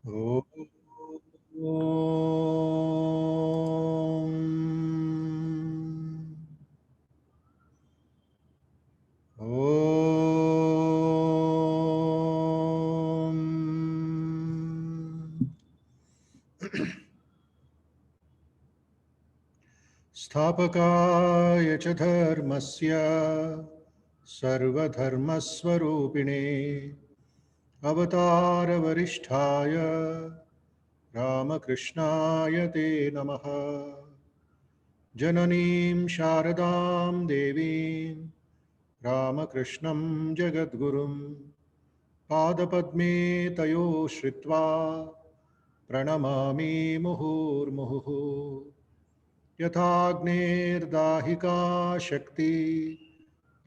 ॐ स्थापकाय च धर्मस्य सर्वधर्मस्वरूपिणे अवतारवरिष्ठाय रामकृष्णाय ते नमः। जननीं शारदां देवीं रामकृष्णं जगद्गुरुं पादपद्मे तयो श्रित्वा प्रणमामि मुहुर्मुहुः। यथाग्नेर्दाहिका शक्ति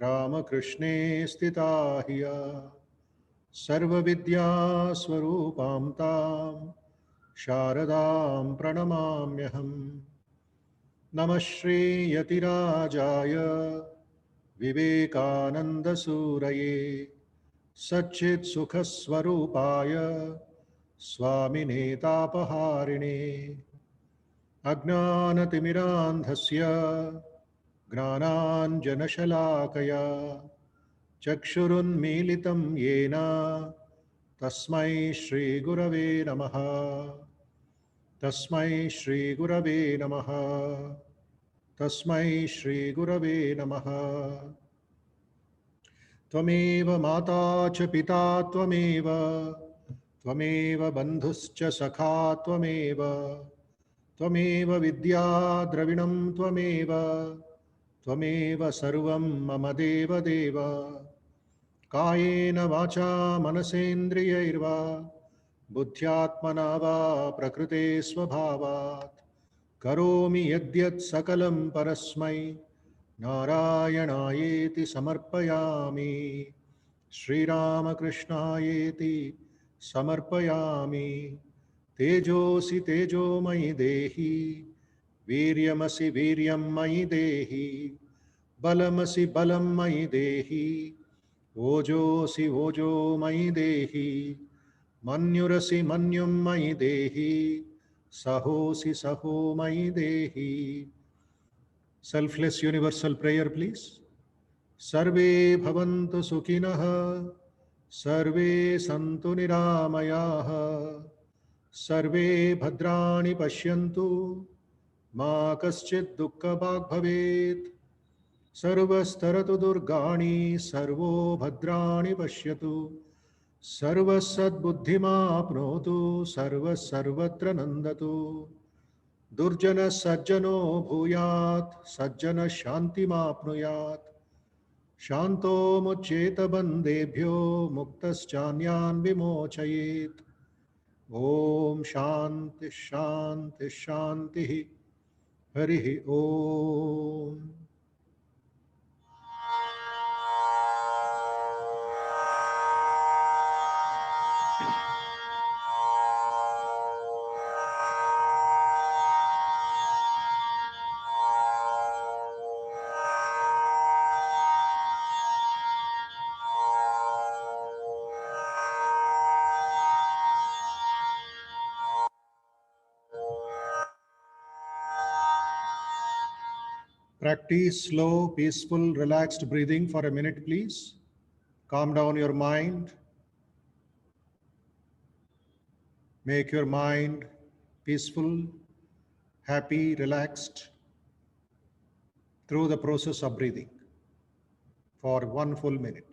रामकृष्णे स्थिता हिया सर्वविद्यास्वरूपां तां शारदां प्रणमाम्यहम्। नमः श्रीयतिराजाय विवेकानन्दसूरये सच्चित्सुखस्वरूपाय स्वामिने तापहारिणे अज्ञानतिमिरान्धस्य ज्ञानाञ्जनशलाकया चक्षुरुन्मीलितं येन तस्मै श्रीगुरवे नमः। तस्मै श्रीगुरवे नमः। तस्मै श्रीगुरवे नमः। त्वमेव माता च पिता त्वमेव त्वमेव बन्धुश्च सखा त्वमेव त्वमेव विद्या द्रविणं त्वमेव त्वमेव सर्वं मम देवदेव। कायेन वाचा मनसेन्द्रियैर्वा बुद्ध्यात्मना वा प्रकृते स्वभावात् करोमि यद्यत् सकलं परस्मै नारायणायेति समर्पयामि। श्रीरामकृष्णायेति समर्पयामि। तेजोऽसि तेजोमयि देहि वीर्यमसि वीर्यं मयि देहि बलमसि बलं मयि देहि ओजोऽसि ओजो मयि देहि मन्युरसि मन्युं मयि देहि सहोऽसि सहो मयि देहि। Selfless universal prayer please. सर्वे भवन्तु सुखिनः सर्वे सन्तु निरामयाः सर्वे भद्राणि पश्यन्तु मा कश्चित् दुःखभाग् भवेत्। सर्वस्तरतु दुर्गाणि सर्वो भद्राणि पश्यतु सर्वसद्बुद्धिमाप्नोतु सर्वः सर्वत्र नन्दतु। दुर्जनः सज्जनो भूयात् सज्जनः शान्तिमाप्नुयात् शान्तो मुच्येत बन्देभ्यो मुक्तश्चान्यान् विमोचयेत्। ॐ शान्ति शान्ति शान्तिः। हरिः ॐ। Practice slow, peaceful, relaxed breathing for a minute, please. Calm down your mind. Make your mind peaceful, happy, relaxed through the process of breathing for 1 full minute.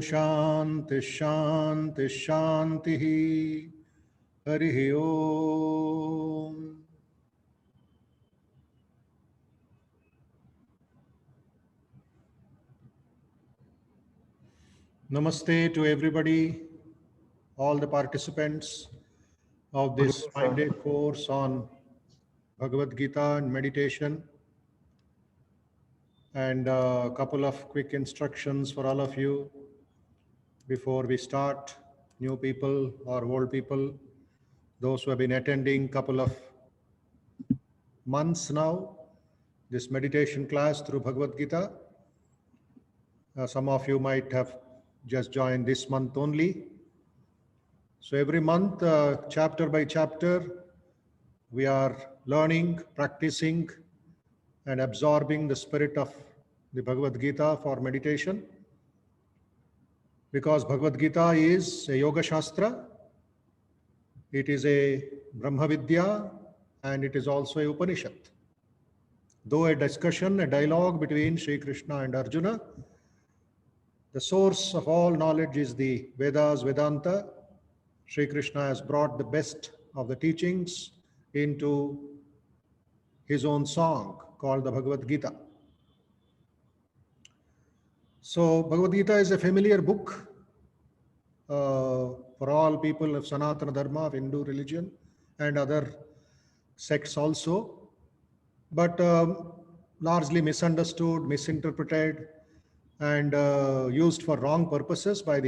Shanti Shanti Shanti. Harihi Om. Namaste to everybody, all the participants of this 5-day course on Bhagavad Gita and meditation. And a couple of quick instructions for all of you before we start. New people or old people, those who have been attending couple of months now, this meditation class through Bhagavad Gita. Some of you might have just joined this month only. So every month, chapter by chapter, we are learning, practicing, and absorbing the spirit of the Bhagavad Gita for meditation. Because Bhagavad Gita is a Yoga Shastra, it is a Brahma Vidya, and it is also a Upanishad. Though a discussion, a dialogue between Sri Krishna and Arjuna, the source of all knowledge is the Vedas, Vedanta. Sri Krishna has brought the best of the teachings into his own song called the Bhagavad Gita. So Bhagavad Gita is a familiar book for all people of Sanatana Dharma, of Hindu religion, and other sects also, but largely misunderstood, misinterpreted, and used for wrong purposes by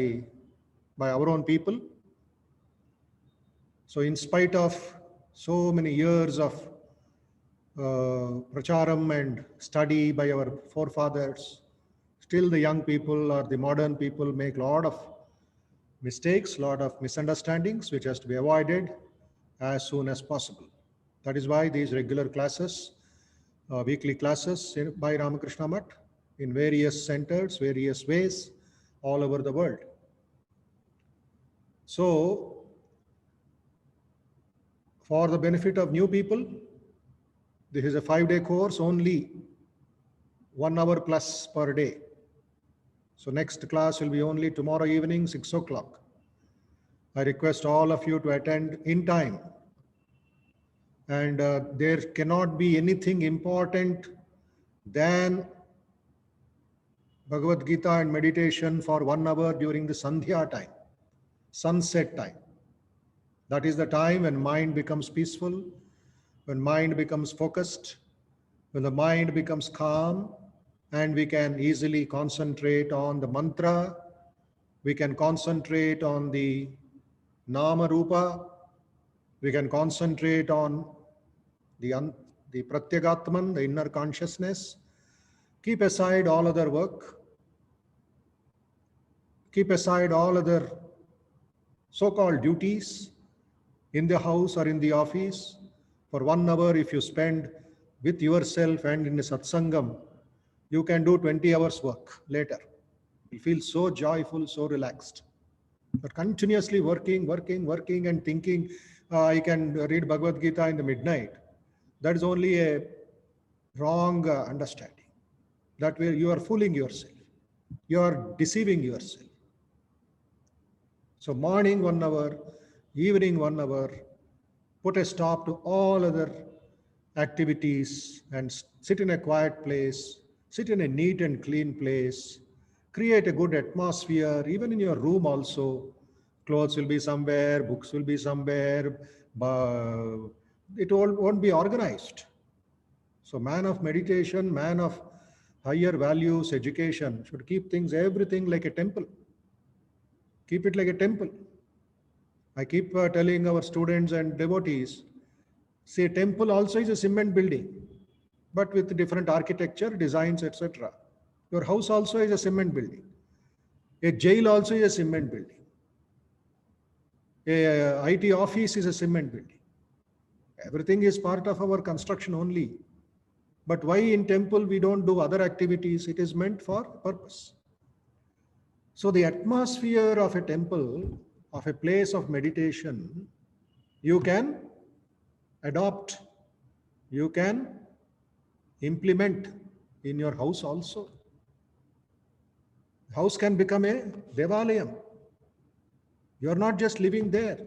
our own people. So in spite of so many years of pracharam and study by our forefathers, still the young people or the modern people make a lot of mistakes, lot of misunderstandings, which has to be avoided as soon as possible. That is why these regular classes, weekly classes by Ramakrishna Math in various centers, various ways, all over the world. So, for the benefit of new people, this is a 5-day course, only 1 hour plus per day. So next class will be only tomorrow evening, 6 o'clock. I request all of you to attend in time. And there cannot be anything important than Bhagavad Gita and meditation for 1 hour during the Sandhya time, sunset time. That is the time when mind becomes peaceful, when mind becomes focused, when the mind becomes calm, and we can easily concentrate on the mantra, we can concentrate on the Nama Rupa, we can concentrate on the Pratyagatman, the inner consciousness. Keep aside all other work, keep aside all other so-called duties in the house or in the office. For 1 hour, if you spend with yourself and in a satsangam, you can do 20 hours work later. You feel so joyful, so relaxed. But continuously working and thinking, I can read Bhagavad Gita in the midnight. That is only a wrong understanding. That way you are fooling yourself. You are deceiving yourself. So morning 1 hour, evening 1 hour, put a stop to all other activities and sit in a quiet place, sit in a neat and clean place, create a good atmosphere, even in your room also. Clothes will be somewhere, books will be somewhere, but it all won't be organized. So man of meditation, man of higher values, education should keep things, everything like a temple. Keep it like a temple. I keep telling our students and devotees, see, a temple also is a cement building, but with different architecture, designs, etc. Your house also is a cement building. A jail also is a cement building. A IT office is a cement building. Everything is part of our construction only. But why in temple we don't do other activities? It is meant for purpose. So the atmosphere of a temple, of a place of meditation, you can adopt, you can implement in your house also. House can become a Devalayam. You are not just living there.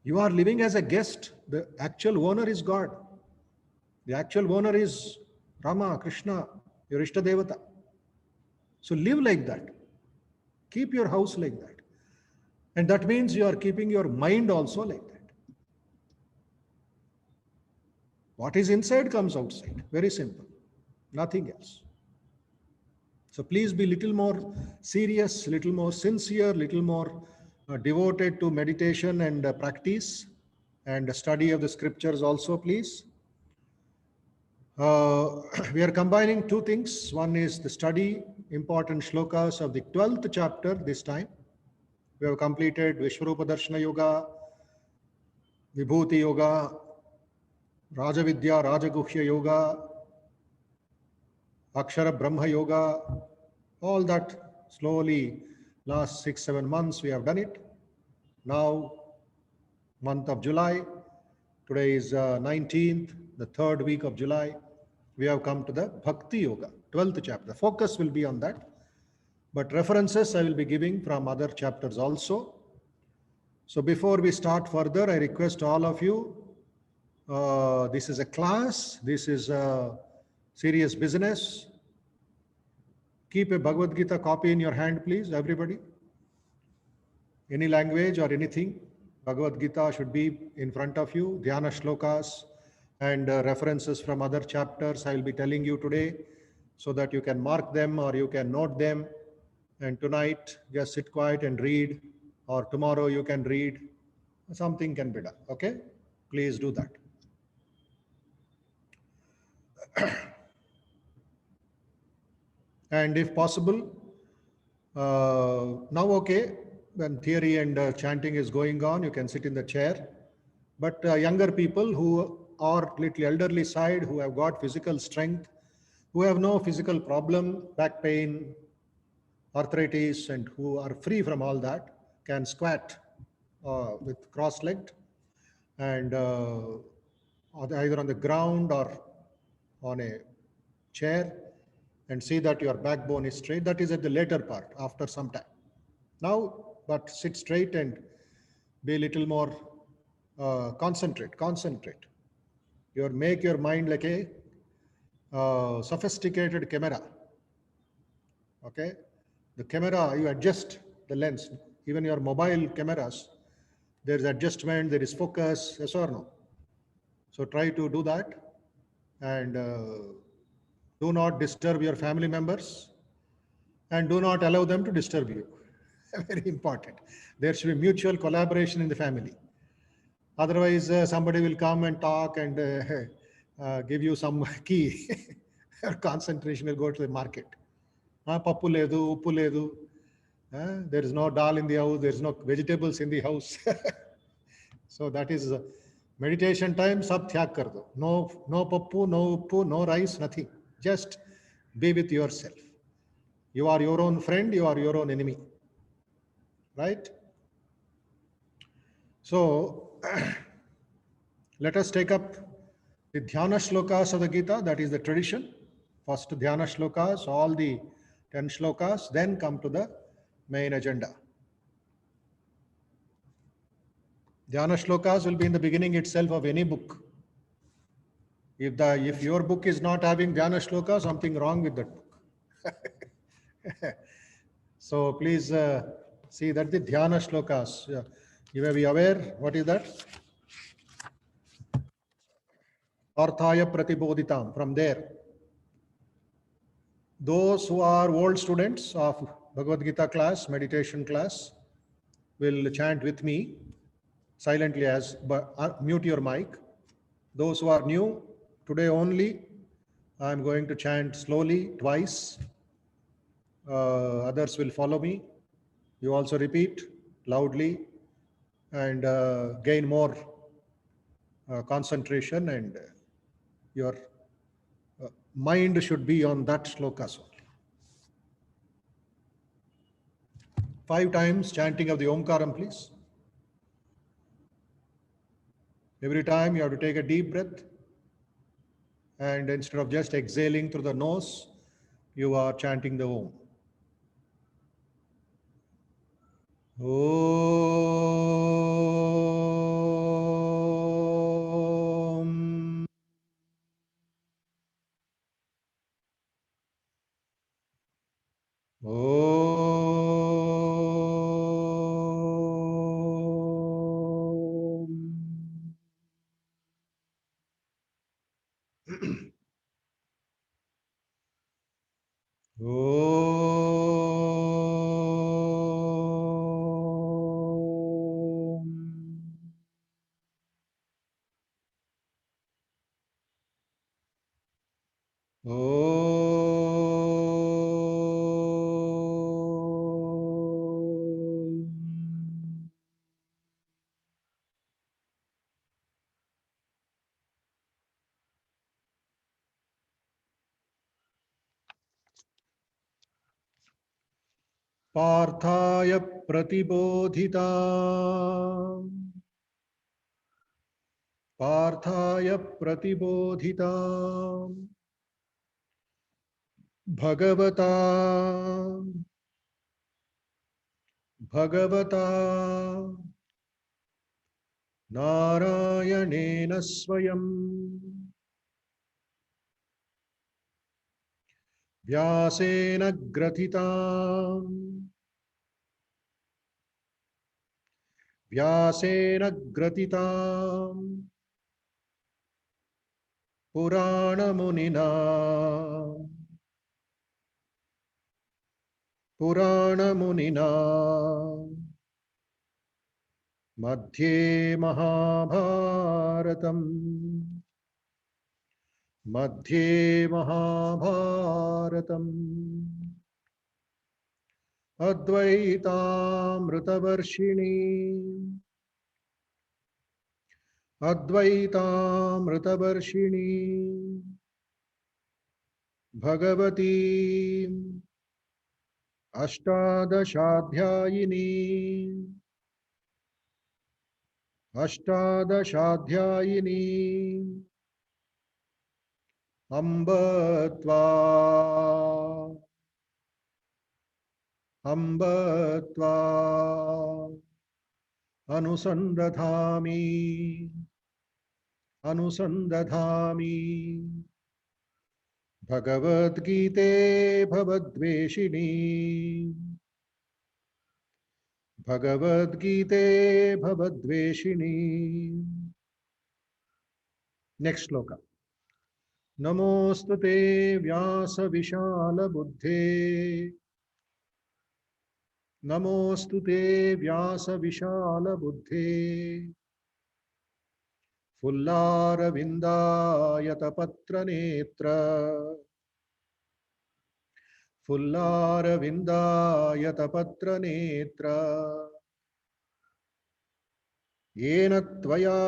You are living as a guest. The actual owner is God. The actual owner is Rama, Krishna, your Ishta Devata. So live like that. Keep your house like that. And that means you are keeping your mind also like that. What is inside comes outside. Very simple. Nothing else. So please be little more serious, little more sincere, little more devoted to meditation and practice and study of the scriptures also, please. We are combining two things. One is the study important shlokas of the 12th chapter this time. We have completed Vishwarupa Darshana Yoga, Vibhuti Yoga, Rajavidya, Rajaguhya Yoga, Akshara Brahma Yoga, all that slowly last 6-7 months we have done it. Now, month of July, today is 19th, the third week of July, we have come to the Bhakti Yoga, 12th chapter. The focus will be on that, but references I will be giving from other chapters also. So before we start further, I request all of you, this is a class, this is a serious business. Keep a Bhagavad Gita copy in your hand, please, everybody. Any language or anything, Bhagavad Gita should be in front of you. Dhyana shlokas and references from other chapters I will be telling you today so that you can mark them or you can note them. And tonight, just sit quiet and read, or tomorrow you can read. Something can be done, okay? Please do that. And if possible, now okay, when theory and chanting is going on, you can sit in the chair. But younger people who are little elderly side, who have got physical strength, who have no physical problem, back pain, arthritis, and who are free from all that, can squat with cross-legged and either on the ground or on a chair, and see that your backbone is straight. That is at the later part, after some time. Now, but sit straight and be a little more concentrate. Make your mind like a sophisticated camera. Okay, the camera, you adjust the lens. Even your mobile cameras, there is adjustment, there is focus, yes or no? So try to do that, and do not disturb your family members, and do not allow them to disturb you. Very important. There should be mutual collaboration in the family. Otherwise, somebody will come and talk and give you some key. Your concentration will go to the market. Pappu ledu, uppu ledu. There is no dal in the house. There is no vegetables in the house. So that is meditation time. Sab tyag kar do. No pappu, no uppu, no rice, nothing. Just be with yourself. You are your own friend. You are your own enemy. Right? So let us take up the Dhyana shlokas of the Gita. That is the tradition. First Dhyana shlokas, all the 10 shlokas, then come to the main agenda. Dhyana shlokas will be in the beginning itself of any book. If your book is not having Dhyana shloka, something wrong with that book. So please see that the Dhyana shlokas. You may be aware, what is that? Arthaya Pratibodhitam, from there. Those who are old students of Bhagavad Gita class, meditation class, will chant with me silently mute your mic. Those who are new, today only, I'm going to chant slowly twice. Others will follow me. You also repeat loudly and gain more concentration, and your mind should be on that shlokas only. 5 times chanting of the Omkaram, please. Every time you have to take a deep breath, and instead of just exhaling through the nose, you are chanting the Om. Om. Om. Om. Om. पार्थाय प्रतिबोधिता पार्थाय प्रतिबोधिता भगवता भगवता नारायणेन स्वयं व्यासेन ग्रथिता व्यासेन ग्रथिता पुराणमुनिना पुराणमुनिना मध्ये महाभारतम् मध्ये महाभारतम् अद्वैतामृतवर्षिणी अद्वैतामृतवर्षिणी भगवती अष्टादशाध्यायिनी अष्टादशाध्यायिनी अम्ब त्वा अनुसन्दधामि अनुसन्दधामि भगवद्गीते भवद्वेषिणी भगवद्गीते भवद्वेषिणी। नेक्स्ट श्लोक। नमोस्तुते व्यासविशालबुद्धे नमोस्तुते व्यासविशालबुद्धे फुल्लारविन्दायतपत्रनेत्र फुल्लारविन्दायतपत्रनेत्र येन त्वया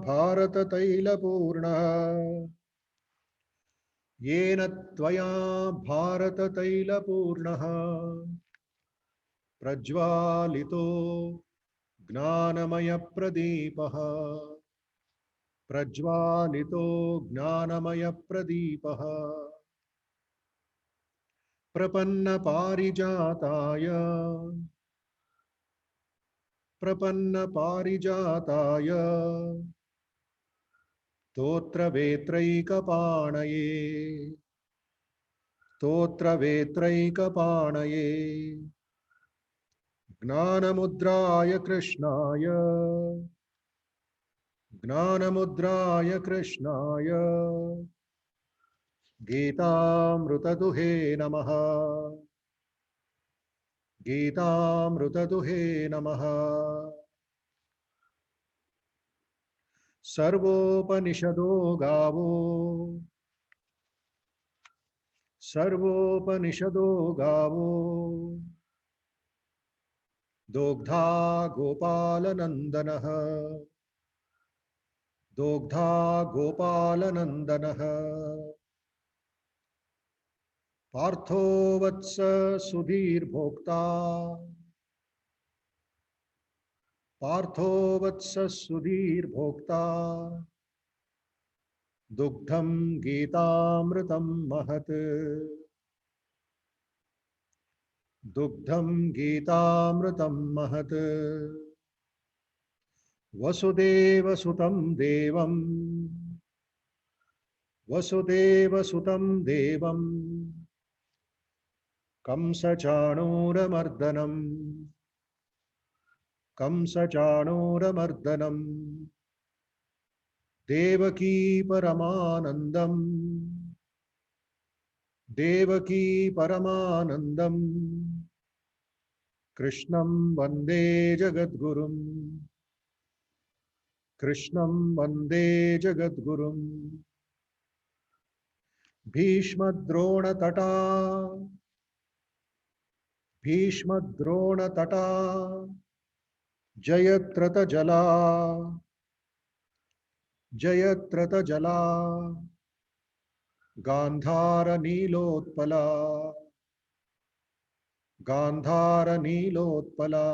भारततैलपूर्णः येन त्वया भारततैलपूर्णः प्रज्वालितो ज्ञानमयप्रदीपः प्रज्वालितो ज्ञानमयप्रदीपः प्रपन्नपारिजाताय प्रपन्नपारिजाताय स्तोत्रवेत्रैकपाणये स्तोत्रवेत्रैकपाणये ज्ञानमुद्राय कृष्णाय ज्ञानमुद्राय कृष्णाय गीतामृतदुहे नमः गीतामृतदुहे नमः। सर्वोपनिषदो गावो सर्वोपनिषदो गावो दोग्धा गोपालनन्दनः दोग्धा गोपालनन्दनः पार्थो वत्स सुधीर्भोक्ता पार्थो वत्स सुधीर्भोक्ता दुग्धं गीतामृतं महत् दुग्धं गीतामृतं महत् वसुदेवसुतं देवं वसुदेवसुतं देवं कंसचाणूरमर्दनम् कंसचाणूरमर्दनम् देवकी परमानन्दम् देवकी परमानन्दम् कृष्णं वन्दे जगद्गुरुम् कृष्णं वन्दे जगद्गुरुम् भीष्मद्रोणतटा भीष्मद्रोणतटा जयत्रतजला जयत्रतजला गान्धारनीलोत्पला गान्धारनीलोत्पला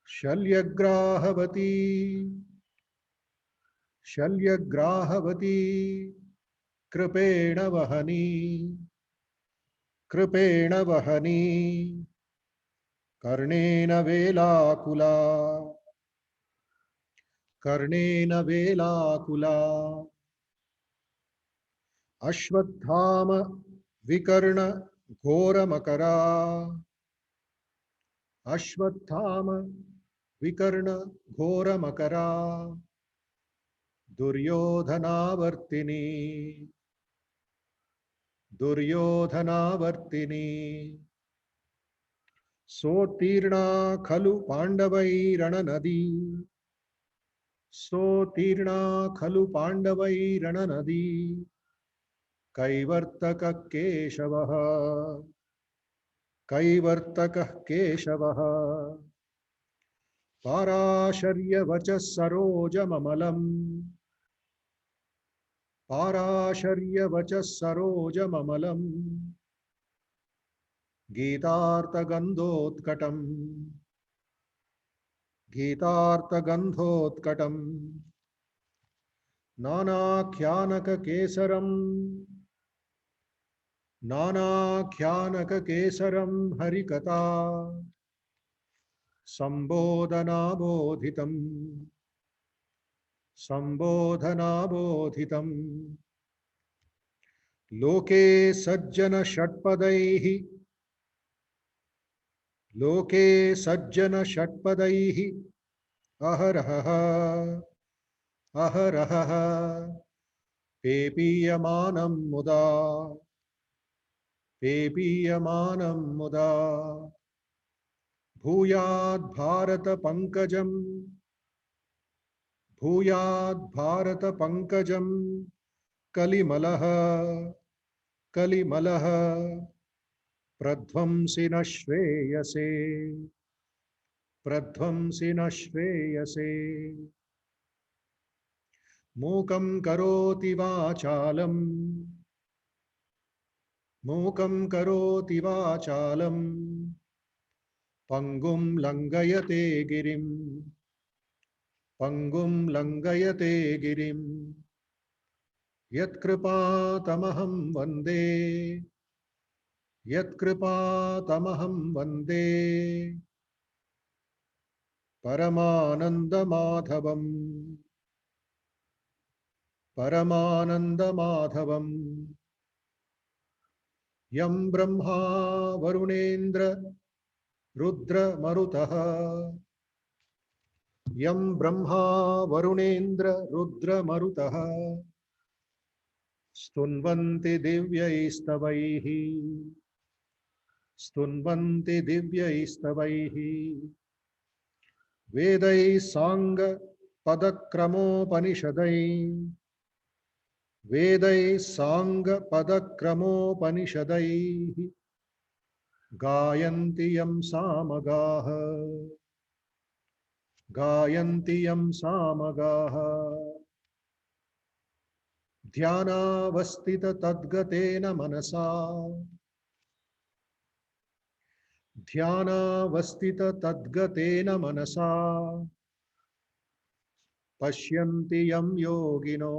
शल्यग्राहवती शल्यग्राहवती कृपेण वहनी कृपेण वहनी कर्णेन वेलाकुला कर्णेन वेलाकुला अश्वत्थाम विकर्ण घोरमकरा अश्वत्थाम विकर्ण घोरमकरा दुर्योधनावर्तिनी दुर्योधनावर्तिनी सोत्तीर्णा खलु पाण्डवैरणनदी सोत्तीर्णा खलु पाण्डवैरणनदी कैवर्तकः केशवः कैवर्तकः केशवः पाराशर्यवचः सरोजममलम् पाराशर्यवचः सरोजममलम् गीतार्थगन्धोत्कटम् गीतार्थगन्धोत्कटम् नानाख्यानककेसरम् नानाख्यानककेसरं हरिकथा सम्बोधनाबोधितम् सम्बोधनाबोधितम् लोके सज्जनषट्पदैः अहरहः अहरहः पेपीयमानं मुदा पेपीयमानं मुदा भूयाद्भारतपङ्कजं भूयाद्भारतपङ्कजं कलिमलः कलिमलः प्रध्वंसि न श्रेयसे प्रध्वंसि न श्रेयसे मूकं करोति वाचालम् मूकं करोति वाचालम् पङ्गुं लङ्घयते गिरिम् पङ्गुं लङ्घयते गिरिम् यत्कृपातमहं वन्दे यत्कृपातमहं वन्दे परमानन्दमाधवम् परमानन्दमाधवम् यं ब्रह्मा वरुणेन्द्र रुद्रमरुतः यं ब्रह्मा वरुणेन्द्र रुद्रमरुतः स्तुन्वन्ति दिव्यैस्तवैः स्तुन्वन्ति दिव्यैस्तवैः वेदैः साङ्गपदक्रमोपनिषदैः वेदैः साङ्गपदक्रमोपनिषदैः गायन्ति यं सामगाः गायन्ति यं सामगाः ध्यानावस्थिततद्गतेन मनसा ध्यानावस्थिततद्गतेन मनसा पश्यन्ति यं योगिनो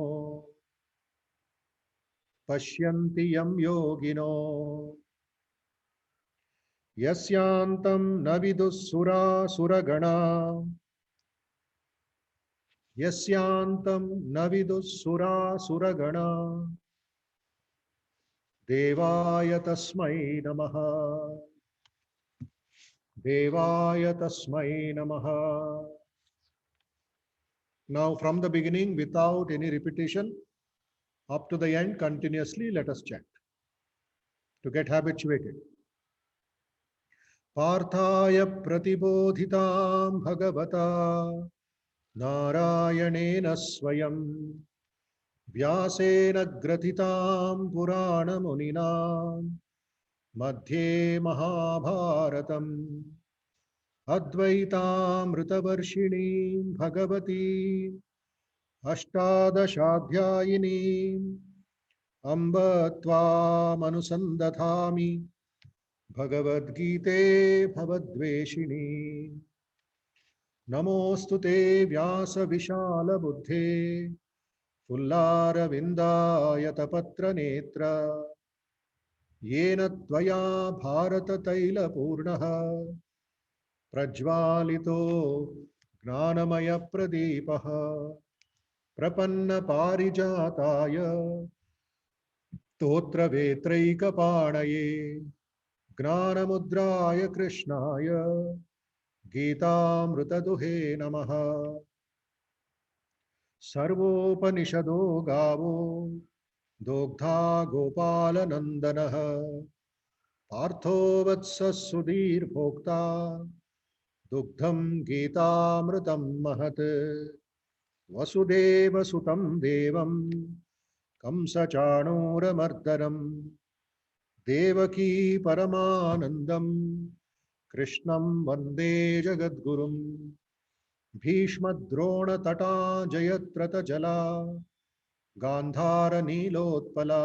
पश्यन्ति यं योगिनो यस्यांतं न विदुःसुरासुरगणा यस्यांतं न विदुःसुरासुरगणा देवाय तस्मै नमः देवाय तस्मै नमः. Now from the beginning, without any repetition, up to the end continuously, let us chant to get habituated. पार्थाय प्रतिबोधितां भगवता नारायणेन स्वयं व्यासेन ग्रथितां पुराणमुनिना मध्ये महाभारतम् अद्वैतामृतवर्षिणीं भगवती अष्टादशाध्यायिनीम् अम्ब त्वामनुसन्दधामि भगवद्गीते भवद्वेषिणी. नमोऽस्तु ते व्यासविशालबुद्धे फुल्लारविन्दायतपत्रनेत्र येन त्वया भारततैलपूर्णः प्रज्वालितो ज्ञानमयप्रदीपः प्रपन्नपारिजाताय स्तोत्रवेत्रैकपाणये ज्ञानमुद्राय कृष्णाय गीतामृतदुहे नमः. सर्वोपनिषदो गावो दोग्धा गोपालनन्दनः पार्थो वत्सः सुधीर्भोक्ता दुग्धं गीतामृतं महत्. वसुदेवसुतं देवं कंसचाणूरमर्दनं देवकी परमानन्दं कृष्णं वन्दे जगद्गुरुं. भीष्मद्रोणतटा जयत्रतजला गान्धारनीलोत्पला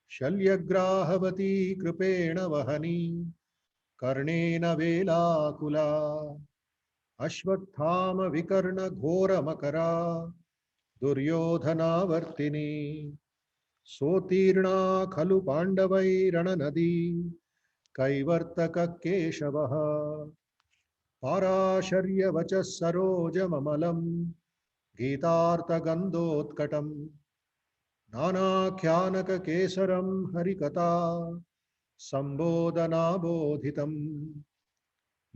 शल्यग्राहवती कृपेण वहनी कर्णेन वेलाकुला अश्वत्थामविकर्णघोरमकरा दुर्योधनावर्तिनी सोत्तीर्णा खलु पाण्डवैरणनदी कैवर्तककेशवः पाराशर्यवचः सरोजममलं गीतार्थगन्धोत्कटं नानाख्यानककेसरं हरिकथा सम्बोधनाबोधितं.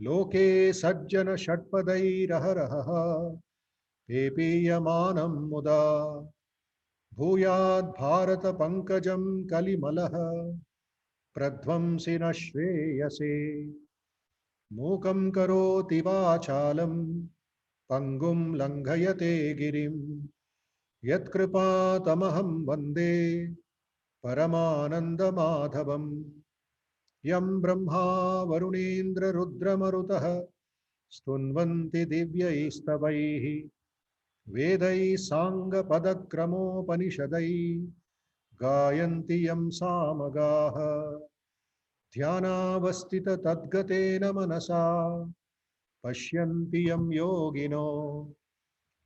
लोके सज्जन षट्पदैरहरहः पेपीयमानं मुदा भूयाद् भारत पंकजं कलिमलः प्रध्वंसि न श्रेयसे. मूकं करोति वाचालं पंगुं लंघयते गिरिं यत्कृपातमहं वन्दे परमानन्दमाधवम्. यं ब्रह्मा वरुणेन्द्र रुद्रमरुतः स्तुन्वन्ति दिव्यैस्तवैः वेदैः साङ्गपदक्रमोपनिषदैः गायन्ति यं सामगाः. ध्यानावस्थिततद्गतेन मनसा पश्यन्ति यं योगिनो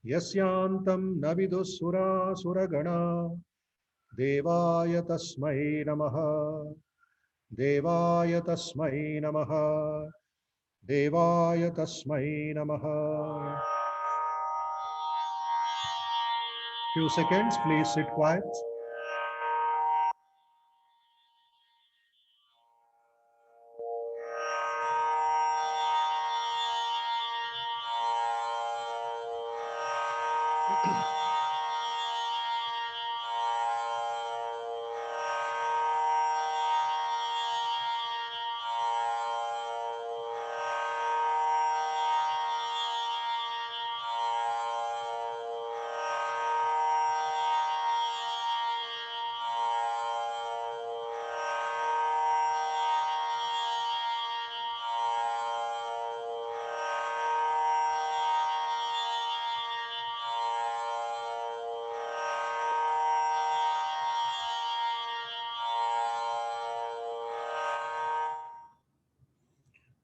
यस्यान्तं न विदुःसुरासुरगणा देवाय तस्मै नमः देवाय तस्मै नमः देवाय तस्मै नमः. Few seconds, please sit quiet.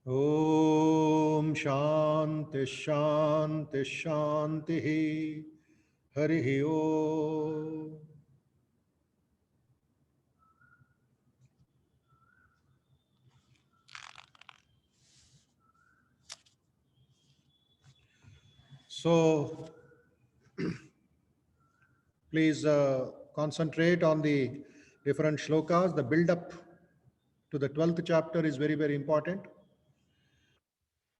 Om Shanti Shanti Shanti. Hari Om. So please concentrate on the different shlokas. The build up to the 12th chapter is very, very important.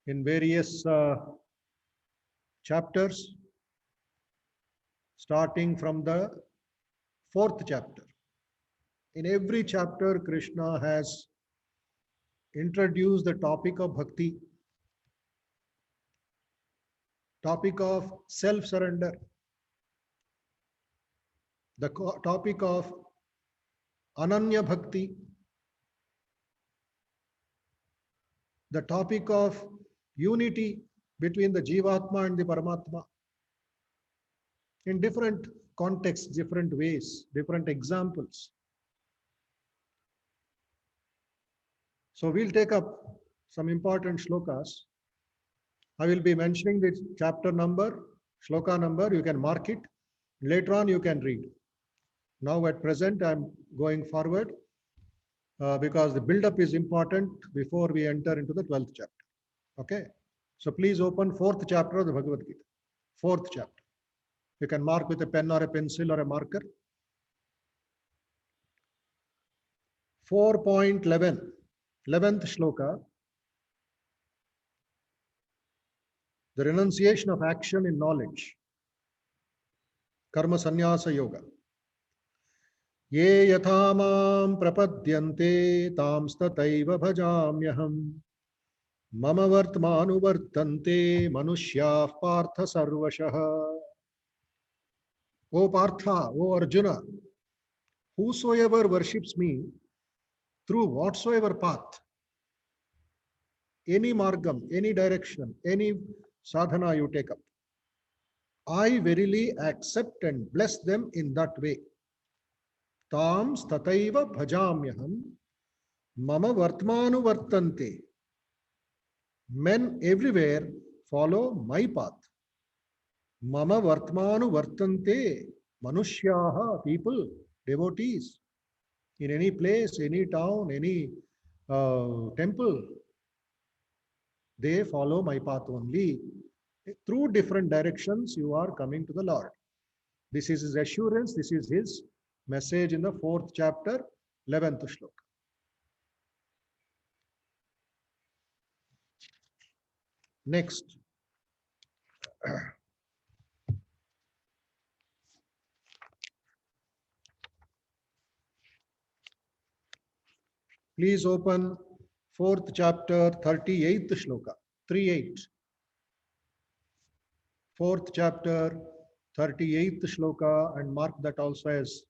In various chapters, starting from the 4th chapter. In every chapter, Krishna has introduced the topic of bhakti, topic of self-surrender, the topic of Ananya Bhakti, the topic of unity between the Jivatma and the Paramatma in different contexts, different ways, different examples. So we'll take up some important shlokas. I will be mentioning the chapter number, shloka number, you can mark it. Later on, you can read. Now at present, I'm going forward because the build-up is important before we enter into the 12th chapter. Okay. So please open 4th chapter of the Bhagavad Gita. 4th chapter. You can mark with a pen or a pencil or a marker. 4.11, 11th shloka. The renunciation of action in knowledge. Karma Sannyasa Yoga. Ye yatha mam prapadyante tamstataiva bhajamyaham. Mama vartmanu vartante manushya partha sarvashah. O Partha, O Arjuna, whosoever worships me through whatsoever path, any margam, any direction, any sadhana you take up, I verily accept and bless them in that way. Tams tataiva bhajamyaham mama vartmanu vartante. Men everywhere follow my path. Mama vartmanu vartante. Manushyaha, people, devotees, in any place, any town, any temple, they follow my path only. Through different directions, you are coming to the Lord. This is his assurance. This is his message in the 4th chapter, 11th shloka. Next. Please open 4th chapter, 38th shloka, 38. 4th chapter, 38th shloka, and mark that also as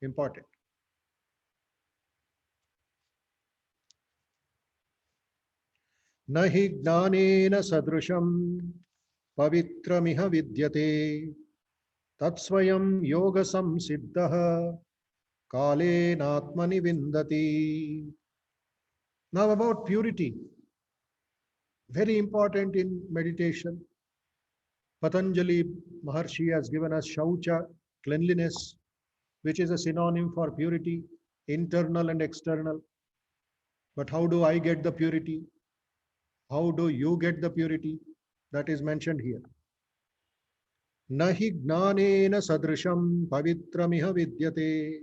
important. Nahi gnanena sadrusham pavitramiha vidyate tatsvayam yoga samsiddha kalenatmani vindati. Now about purity, very important in meditation. Patanjali Maharshi has given us Shaucha, cleanliness, which is a synonym for purity, internal and external. But how do I get the purity? How do you get the purity? That is mentioned here. Nahi gnanena sadrisham pavitramiha vidyate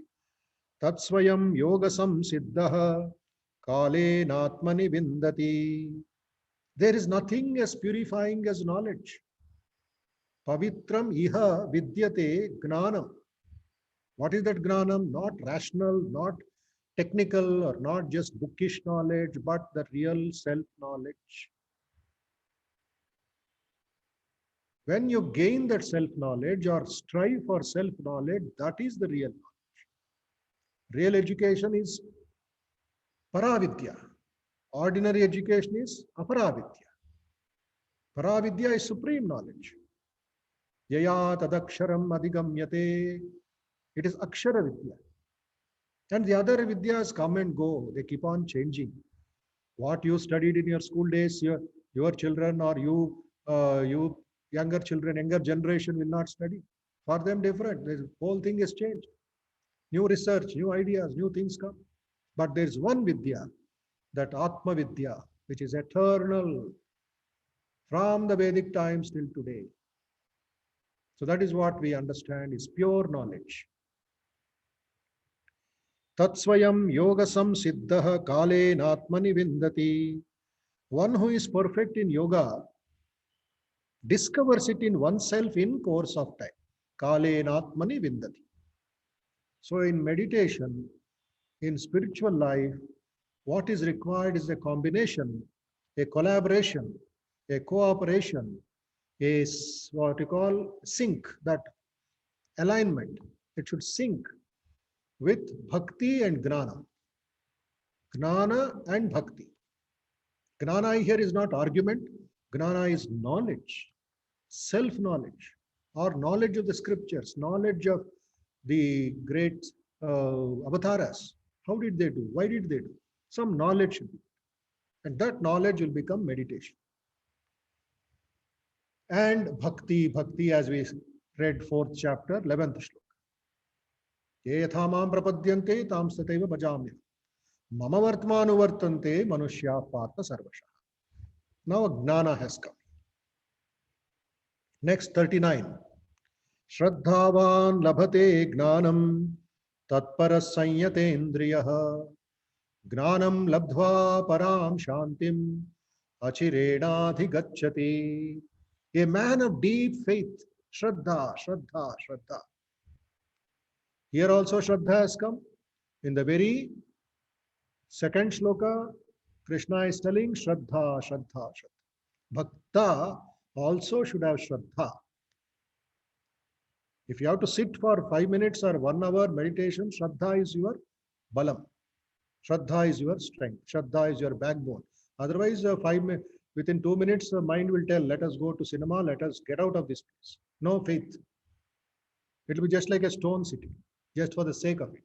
tatsvayam yogasam siddha kalenatmani vindati. There is nothing as purifying as knowledge. Pavitram iha vidyate gnanam. What is that gnanam? Not rational, not technical, or not just bookish knowledge, but the real self-knowledge. When you gain that self-knowledge or strive for self-knowledge, that is the real knowledge. Real education is paravidya. Ordinary education is aparavidya. Paravidya is supreme knowledge. Yaya tadaksharam adhigamyate. It is akshara vidya. And the other vidyas come and go. They keep on changing. What you studied in your school days, your children or you younger children, younger generation will not study. For them, different. The whole thing has changed. New research, new ideas, new things come. But there is one vidya, that Atma Vidya, which is eternal from the Vedic times till today. So that is what we understand is pure knowledge. Tatsvayam yogasam siddha kale natmani vindati. One who is perfect in yoga discovers it in oneself in course of time. Kale natmani vindati. So in meditation, in spiritual life, what is required is a combination, a collaboration, a cooperation, what you call sync, that alignment. It should sync with bhakti and gnana. Gnana and bhakti. Gnana here is not argument. Gnana is knowledge, self-knowledge, or knowledge of the scriptures, knowledge of the great avatars. How did they do? Why did they do? Some knowledge should be. And that knowledge will become meditation. And bhakti as we read 4th chapter, 11th shloka. Ye yatha mam prapadyante tam sataiva bhajamya. Mama vartmanuvartante manushya patma sarvasha. Now gnana has come. Next 39. Shraddhavan labhate gnanam tatparas sanyatendriyaha gnanam labdhva param shantim achirenadhigacchati. A man of deep faith, Shraddha. Here also Shraddha has come. In the very second shloka, Krishna is telling Shraddha. Bhakta also should have Shraddha. If you have to sit for 5 minutes or 1 hour meditation, Shraddha is your balam. Shraddha is your strength. Shraddha is your backbone. Otherwise, within 2 minutes, the mind will tell, let us go to cinema, let us get out of this place. No faith. It will be just like a stone sitting, just for the sake of it.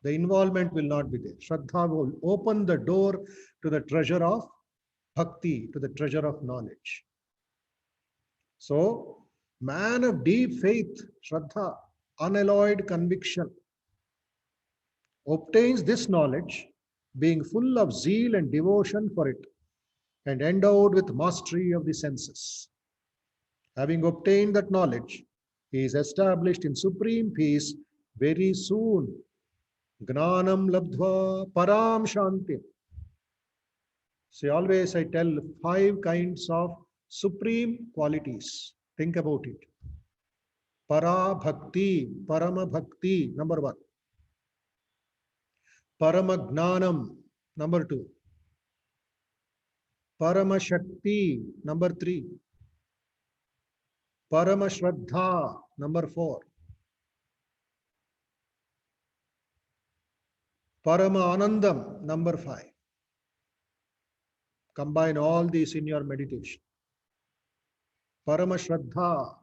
The involvement will not be there. Shraddha will open the door to the treasure of bhakti, to the treasure of knowledge. So, man of deep faith, Shraddha, unalloyed conviction, obtains this knowledge, being full of zeal and devotion for it, and endowed with mastery of the senses. Having obtained that knowledge, he is established in supreme peace very soon. Gnanam labdhva param shantim. See, always I tell 5 kinds of supreme qualities. Think about it. Para bhakti, parama bhakti, number 1. Parama gnanam, number 2. Parama Shakti, number 3. Parama Shraddha, number 4. Parama Anandam, number 5. Combine all these in your meditation. Parama Shraddha,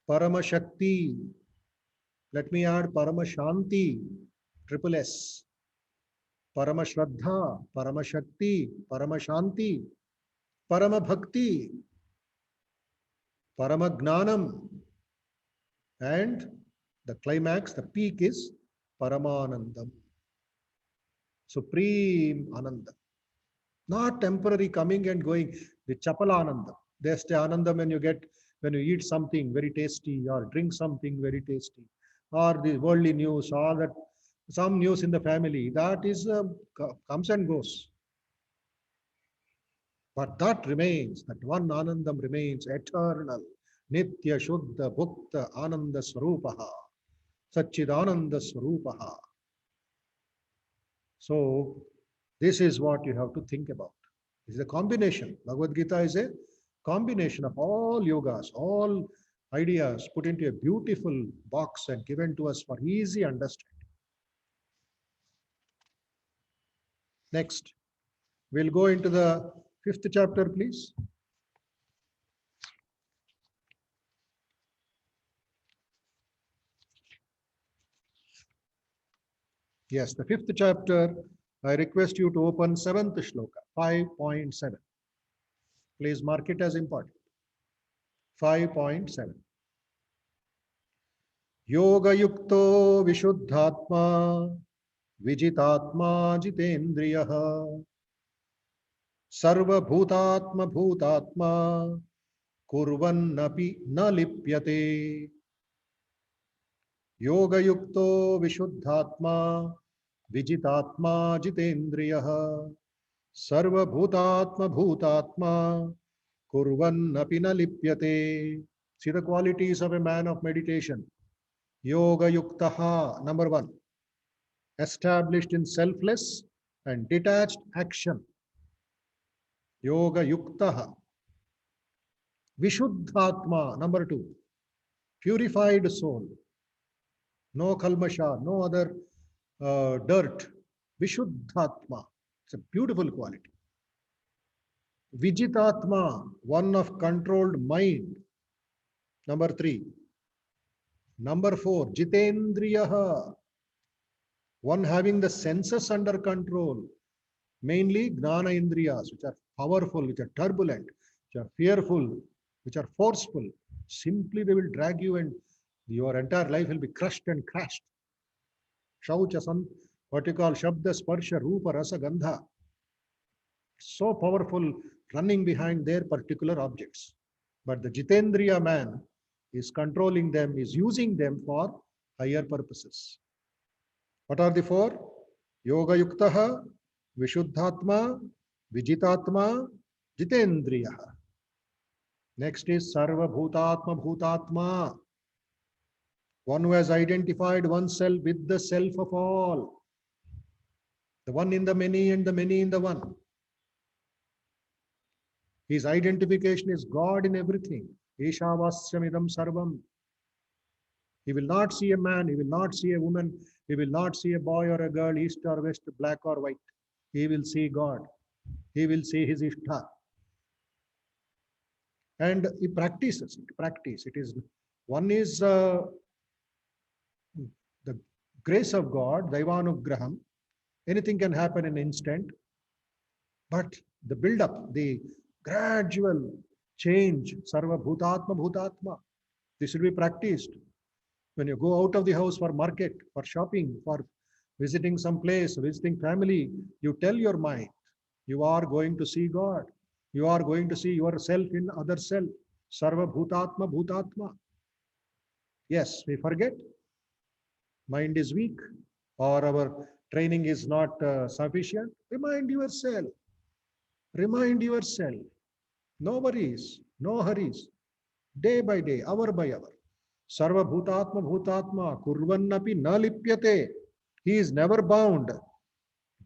Parama Shakti. Let me add Parama Shanti, triple S. Parama Shraddha, Parama Shakti, Parama Shanti, Parama Bhakti, Parama Gnanam, and the climax, the peak is Paramanandam. Supreme Anandam. Not temporary coming and going, the Chapalanandam. There's the Anandam when you eat something very tasty or drink something very tasty, or the worldly news, or that some news in the family, that is comes and goes. But that remains, that one Anandam remains eternal. Nitya Shuddha Bhukta Ananda Swarupaha. Satchidananda Swarupaha. So, this is what you have to think about. This is a combination. Bhagavad Gita is a combination of all yogas, all ideas put into a beautiful box and given to us for easy understanding. Next, we'll go into the 5th chapter, please. Yes, the 5th chapter, I request you to open 7th shloka, 5.7. Please mark it as important. 5.7. Yoga yukto vishuddhatma vijitatma jitendriyaha sarva bhutatma bhutatma kurvannapi na lipyate. Yoga yukto vishuddhatma vijitatma jitendriyaha sarva bhutatma bhutatma kurvannapi na lipyate. See the qualities of a man of meditation. Yoga yuktaha, number one, established in selfless and detached action. Yoga yuktaha. Vishuddhatma, number two, purified soul. No kalmasha, no other dirt. Vishuddhatma. It's a beautiful quality. Vijitatma, one of controlled mind. Number three. Number four, Jitendriyaha, one having the senses under control, mainly Gnana Indriyas, which are powerful, which are turbulent, which are fearful, which are forceful. Simply they will drag you and your entire life will be crushed and crashed. Shaucha, what you call Shabda, Sparsha, Rupa, Rasa, Gandha. So powerful, running behind their particular objects. But the Jitendriya man is controlling them, is using them for higher purposes. What are the four? Yoga Yuktaha, Vishuddhatma, Vijitatma, Jitendriya. Next is Sarva Bhutatma Bhutatma, one who has identified oneself with the self of all, the one in the many and the many in the one. His identification is God in everything. Ishavasyamidam sarvam. He will not see a man, he will not see a woman, he will not see a boy or a girl, east or west, black or white. He will see God. He will see his Ishtha. And he practices it. Practice. It is one is the grace of God, Daivanugraham. Anything can happen in an instant. But the build-up, the gradual change, Sarva Bhutatma Bhutatma, this should be practiced. When you go out of the house for market, for shopping, for visiting some place, visiting family, you tell your mind, you are going to see God. You are going to see yourself in other self. Sarva Bhutatma Bhutatma. Yes, we forget. Mind is weak or our training is not sufficient. Remind yourself. Remind yourself. No worries, no hurries. Day by day, hour by hour. Sarva Bhutatma Bhutatma Kurvannapi na lipyate. He is never bound,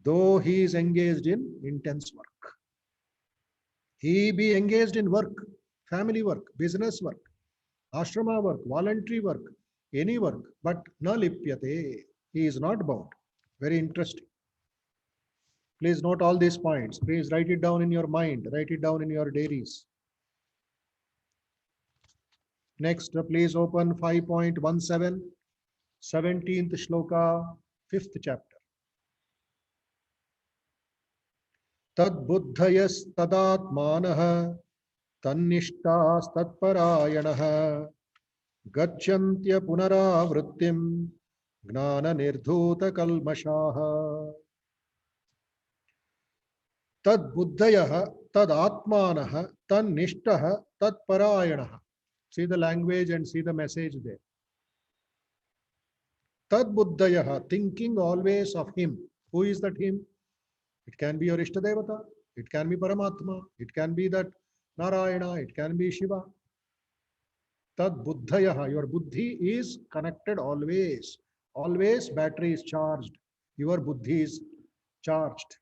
though he is engaged in intense work. He be engaged in work, family work, business work, ashrama work, voluntary work, any work, but na lipyate. He is not bound. Very interesting. Please note all these points. Please write it down in your mind, write it down in your diaries. Next, please open 5.17, 17th shloka, 5th chapter. Tad buddhayas tadatmanah tannishtas tatparayanah gacchantya punaravrittim gnana nirdhuta kalmashaha. Tad buddhayah tad atmanah tannishtaha tatparayanah. See the language and see the message there. Tad buddhayah, thinking always of him. Who is that him? It can be your Ishtadevata, it can be Paramatma, it can be that Narayana, it can be Shiva. Tad buddhayah, your buddhi is connected always. Always battery is charged. Your buddhi is charged.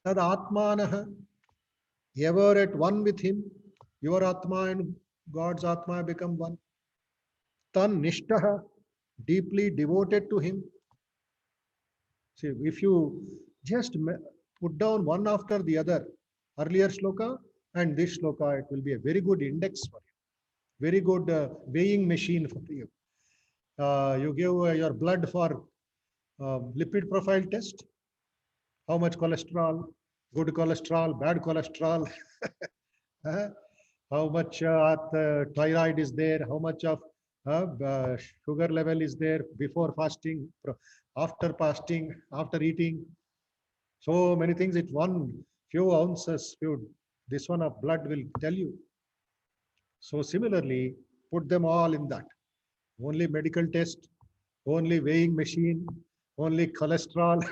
Tad atmanah, ever at one with him. Your Atma and God's Atma become one. Tan nishtaha, deeply devoted to him. See, if you just put down one after the other, earlier shloka and this shloka, it will be a very good index for you. Very good weighing machine for you. You give your blood for lipid profile test. How much cholesterol, good cholesterol, bad cholesterol. How much thyroid is there, how much of sugar level is there before fasting, after eating. So many things, it one few ounces, this one of blood will tell you. So similarly, put them all in that. Only medical test, only weighing machine, only cholesterol.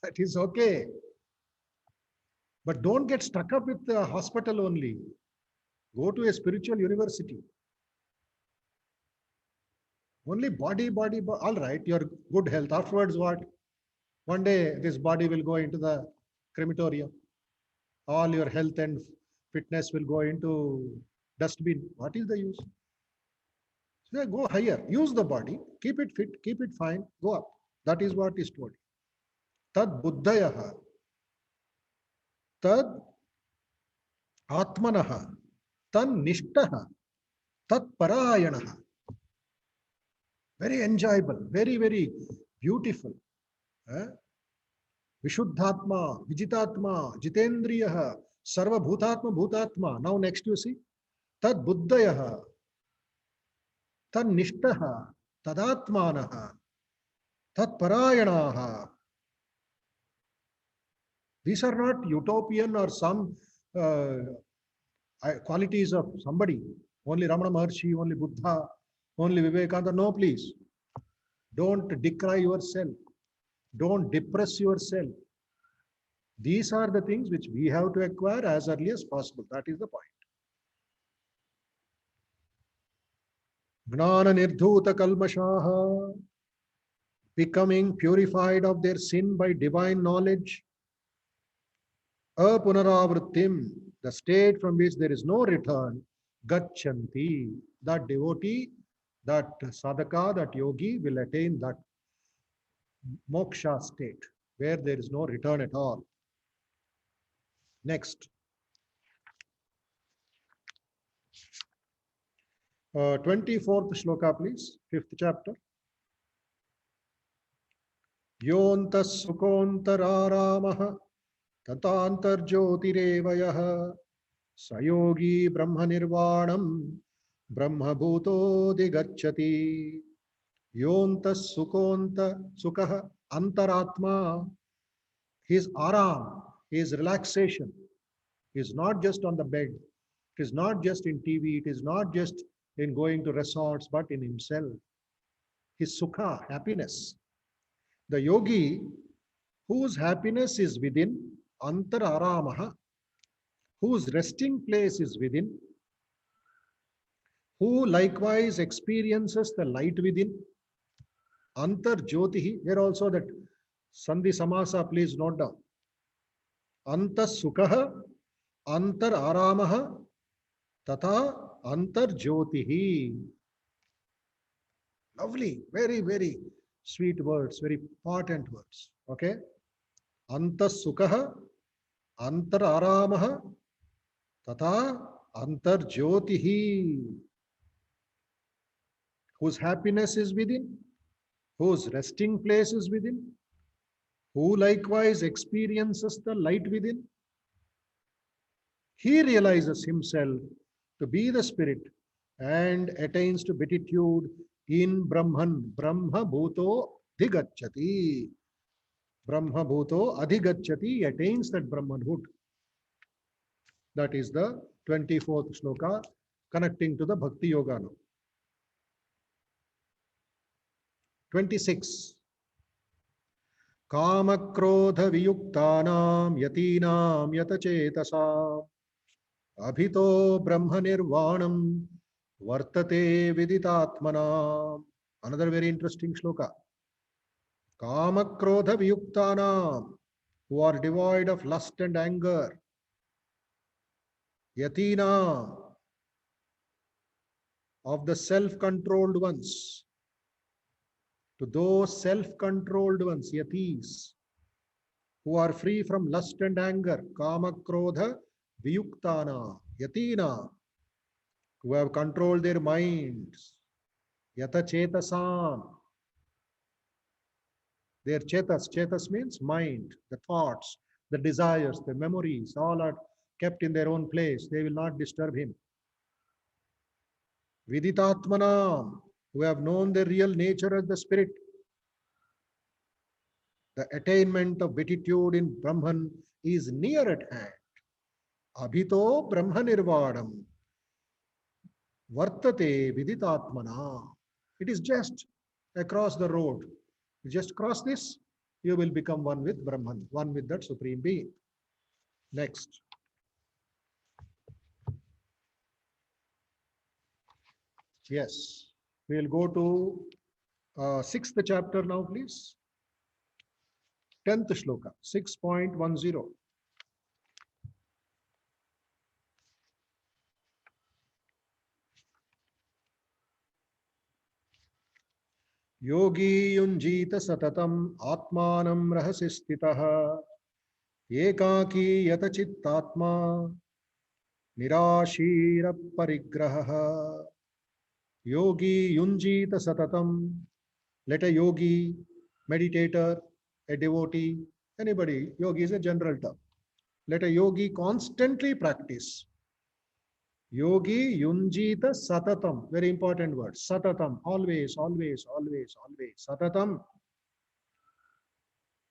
That is okay. But don't get stuck up with the hospital only. Go to a spiritual university. Only all right, your good health. Afterwards, what? One day, this body will go into the crematorium. All your health and fitness will go into dustbin. What is the use? So go higher. Use the body. Keep it fit. Keep it fine. Go up. That is what is told. Tad buddhayaha. Tad atmanaha. Tan nishtaha. Tat parayanaha. Very enjoyable. Very, very beautiful. Vishuddhatma, Vijitatma, Jitendriyaha, Sarva Bhutatma, Bhutatma. Now next you see. Tad buddhayaha. Tad nishtaha. Tadatmanaha. Tat parayanaha. These are not utopian or some qualities of somebody. Only Ramana Maharshi, only Buddha, only Vivekananda. No, please. Don't decry yourself. Don't depress yourself. These are the things which we have to acquire as early as possible. That is the point. Gnana nirdhuta kalmashaha, becoming purified of their sin by divine knowledge. Apunaravrittim, the state from which there is no return. Gachanti, that devotee, that sadhaka, that yogi will attain that moksha state where there is no return at all. Next. 24th shloka, please. 5th chapter. Yontas sukontararamaha tatantarjyotirevayah sayogi brahma nirvanam brahma bhutodigacchati. Yontas sukonta sukah antaratma. His aram, his relaxation is not just on the bed. It is not just in TV. It is not just in going to resorts, but in himself. His sukha, happiness. The yogi whose happiness is within, antar aramaha, whose resting place is within, who likewise experiences the light within, antar jyotihi. Here also that sandhi samasa, please note down. Antas sukha, antar aramaha, tata antar jyotihi. Lovely, very, very sweet words, very important words. Okay. Antas sukha, antar aramaha, tata antar jyotihi. Whose happiness is within, whose resting place is within, who likewise experiences the light within. He realizes himself to be the spirit and attains to beatitude in Brahman. Brahma bhuto adhigacchati. Brahma bhuto adhigacchati, attains that Brahmanhood. That is the 24th shloka connecting to the Bhakti Yoga now. 26. Kama krodha viyuktanam yatinam yatachetasa abhito brahma nirvanam vartate viditatmanam. Another very interesting shloka. Kama krodha viyuktanam, who are devoid of lust and anger. Yatinam, of the self-controlled ones. To those self-controlled ones, yatis, who are free from lust and anger, kama krodha viyuktana, yatina, who have controlled their minds, yata chetasam, their chetas means mind, the thoughts, the desires, the memories, all are kept in their own place. They will not disturb him. Viditatmanam, who have known their real nature as the spirit. The attainment of beatitude in Brahman is near at hand. Abhito Brahma Nirvanam. Vartate viditatmana. It is just across the road. You just cross this, you will become one with Brahman, one with that Supreme Being. Next. Yes. We will go to sixth chapter now, please. 10th shloka, 6.10. योगी युञ्जीत सततम् आत्मानं रहसि स्थितः एकाकी यतचित्तात्मा निराशीरपरिग्रहः. Yogi yunjita satatam. Let a yogi, meditator, a devotee, anybody, yogi is a general term. Let a yogi constantly practice. Yogi yunjita satatam. Very important word. Satatam. Always, always, always, always. Satatam.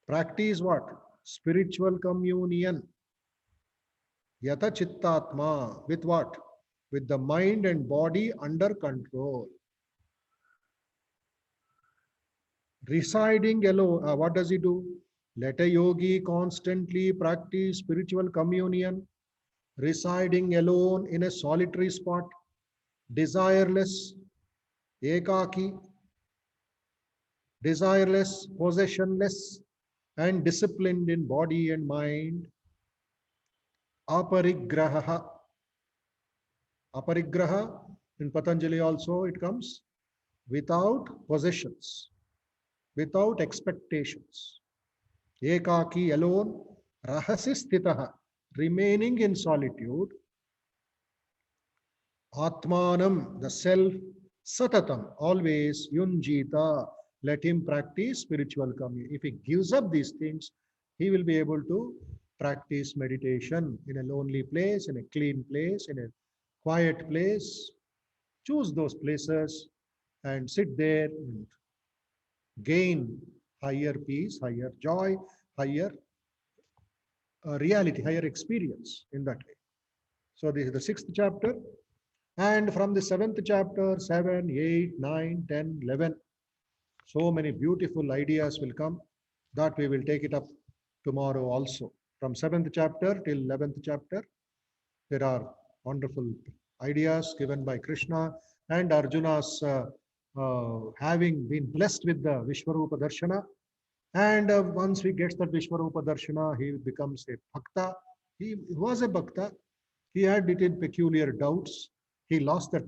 Practice what? Spiritual communion. Yata chittatma. With what? With the mind and body under control. Residing alone, what does he do? Let a yogi constantly practice spiritual communion, residing alone in a solitary spot, desireless, ekaki, desireless, possessionless, and disciplined in body and mind. Aparigraha. Aparigraha, in Patanjali also it comes, without possessions, without expectations. Ekaki, alone, rahasi sthitaha, remaining in solitude. Atmanam, the self, satatam, always, yunjita, let him practice spiritual communion. If he gives up these things, he will be able to practice meditation in a lonely place, in a clean place, in a quiet place. Choose those places and sit there and gain higher peace, higher joy, higher reality, higher experience in that way. So this is the sixth chapter. And from the seventh chapter, 7, 8, 9, 10, 11, so many beautiful ideas will come that we will take it up tomorrow also. From 7th chapter till 11th chapter, there are wonderful ideas given by Krishna and Arjuna's having been blessed with the Vishwarupa Darshana. And once he gets that Vishwarupa Darshana, he becomes a Bhakta. He was a Bhakta. He had little peculiar doubts. He lost that,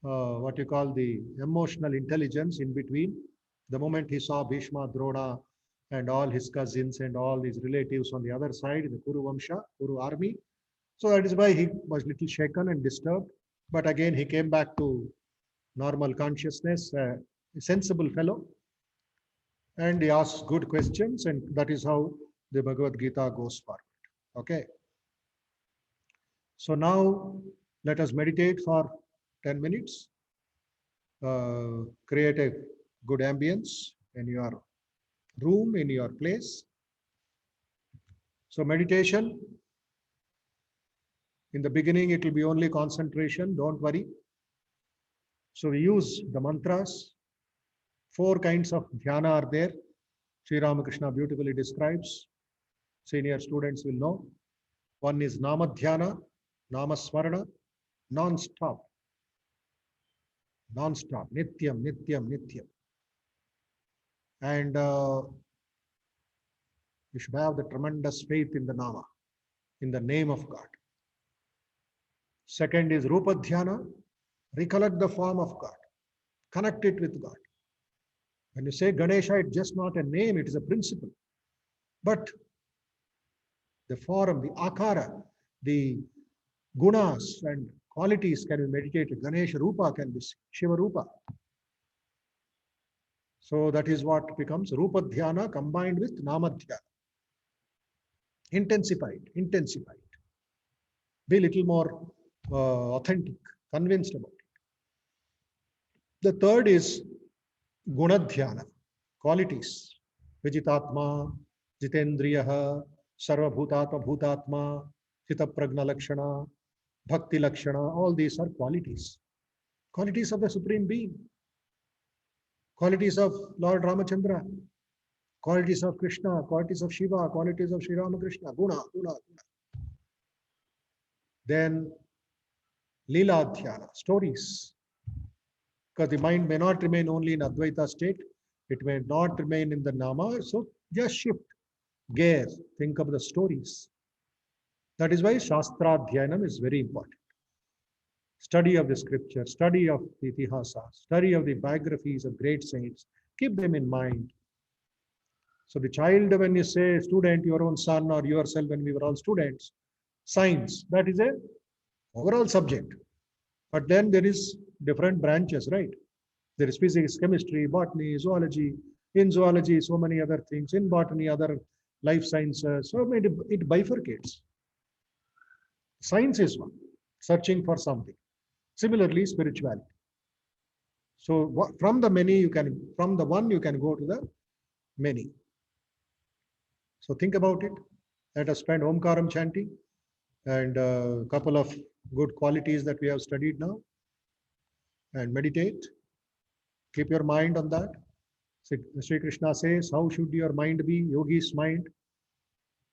what you call the emotional intelligence in between. The moment he saw Bhishma, Drona, and all his cousins and all his relatives on the other side, the Kuru Vamsha, Kuru army. So that is why he was little shaken and disturbed. But again, he came back to normal consciousness, a sensible fellow. And he asks good questions, and that is how the Bhagavad Gita goes forward. Okay. So now let us meditate for 10 minutes. Create a good ambience in your room, in your place. So meditation, in the beginning, it will be only concentration, don't worry. So we use the mantras. 4 kinds of dhyana are there. Sri Ramakrishna beautifully describes. Senior students will know. One is Namadhyana, Namasmarana, non-stop. Non-stop, Nityam, Nityam, Nityam. And you should have the tremendous faith in the Nama, in the name of God. Second is Rupadhyana, recollect the form of God, connect it with God. When you say Ganesha, it's just not a name, it is a principle. But the form, the akara, the gunas and qualities can be meditated. Ganesha Rupa can be Shiva Rupa. So that is what becomes Rupa Dhyana combined with Nama Dhyana. Intensified. Be a little more authentic, convinced about it. The third is Gunadhyana, qualities. Vijitatma, Jitendriyaha, Sarvabhutatma Bhutatma, Chita Pragna Lakshana, Bhakti Lakshana, all these are qualities. Qualities of the Supreme Being, qualities of Lord Ramachandra, qualities of Krishna, qualities of Shiva, qualities of Sri Ramakrishna, guna, guna, guna. Then Leela Dhyana, stories. Because the mind may not remain only in Advaita state, it may not remain in the Nama, so just shift gear, think of the stories. That is why Shastra Dhyanam is very important. Study of the scripture, study of the Itihasa, study of the biographies of great saints, keep them in mind. So the child, when you say student, your own son or yourself, when we were all students, science, that is a overall subject. But then there is different branches, right? There is physics, chemistry, botany, zoology. In zoology, so many other things. In botany, other life sciences. So it bifurcates. Science is one, searching for something. Similarly, spirituality. So from the many, from the one, you can go to the many. So think about it. Let us spend Omkaram chanting and a couple of good qualities that we have studied now, and meditate. Keep your mind on that. Sri Krishna says, how should your mind be? Yogi's mind.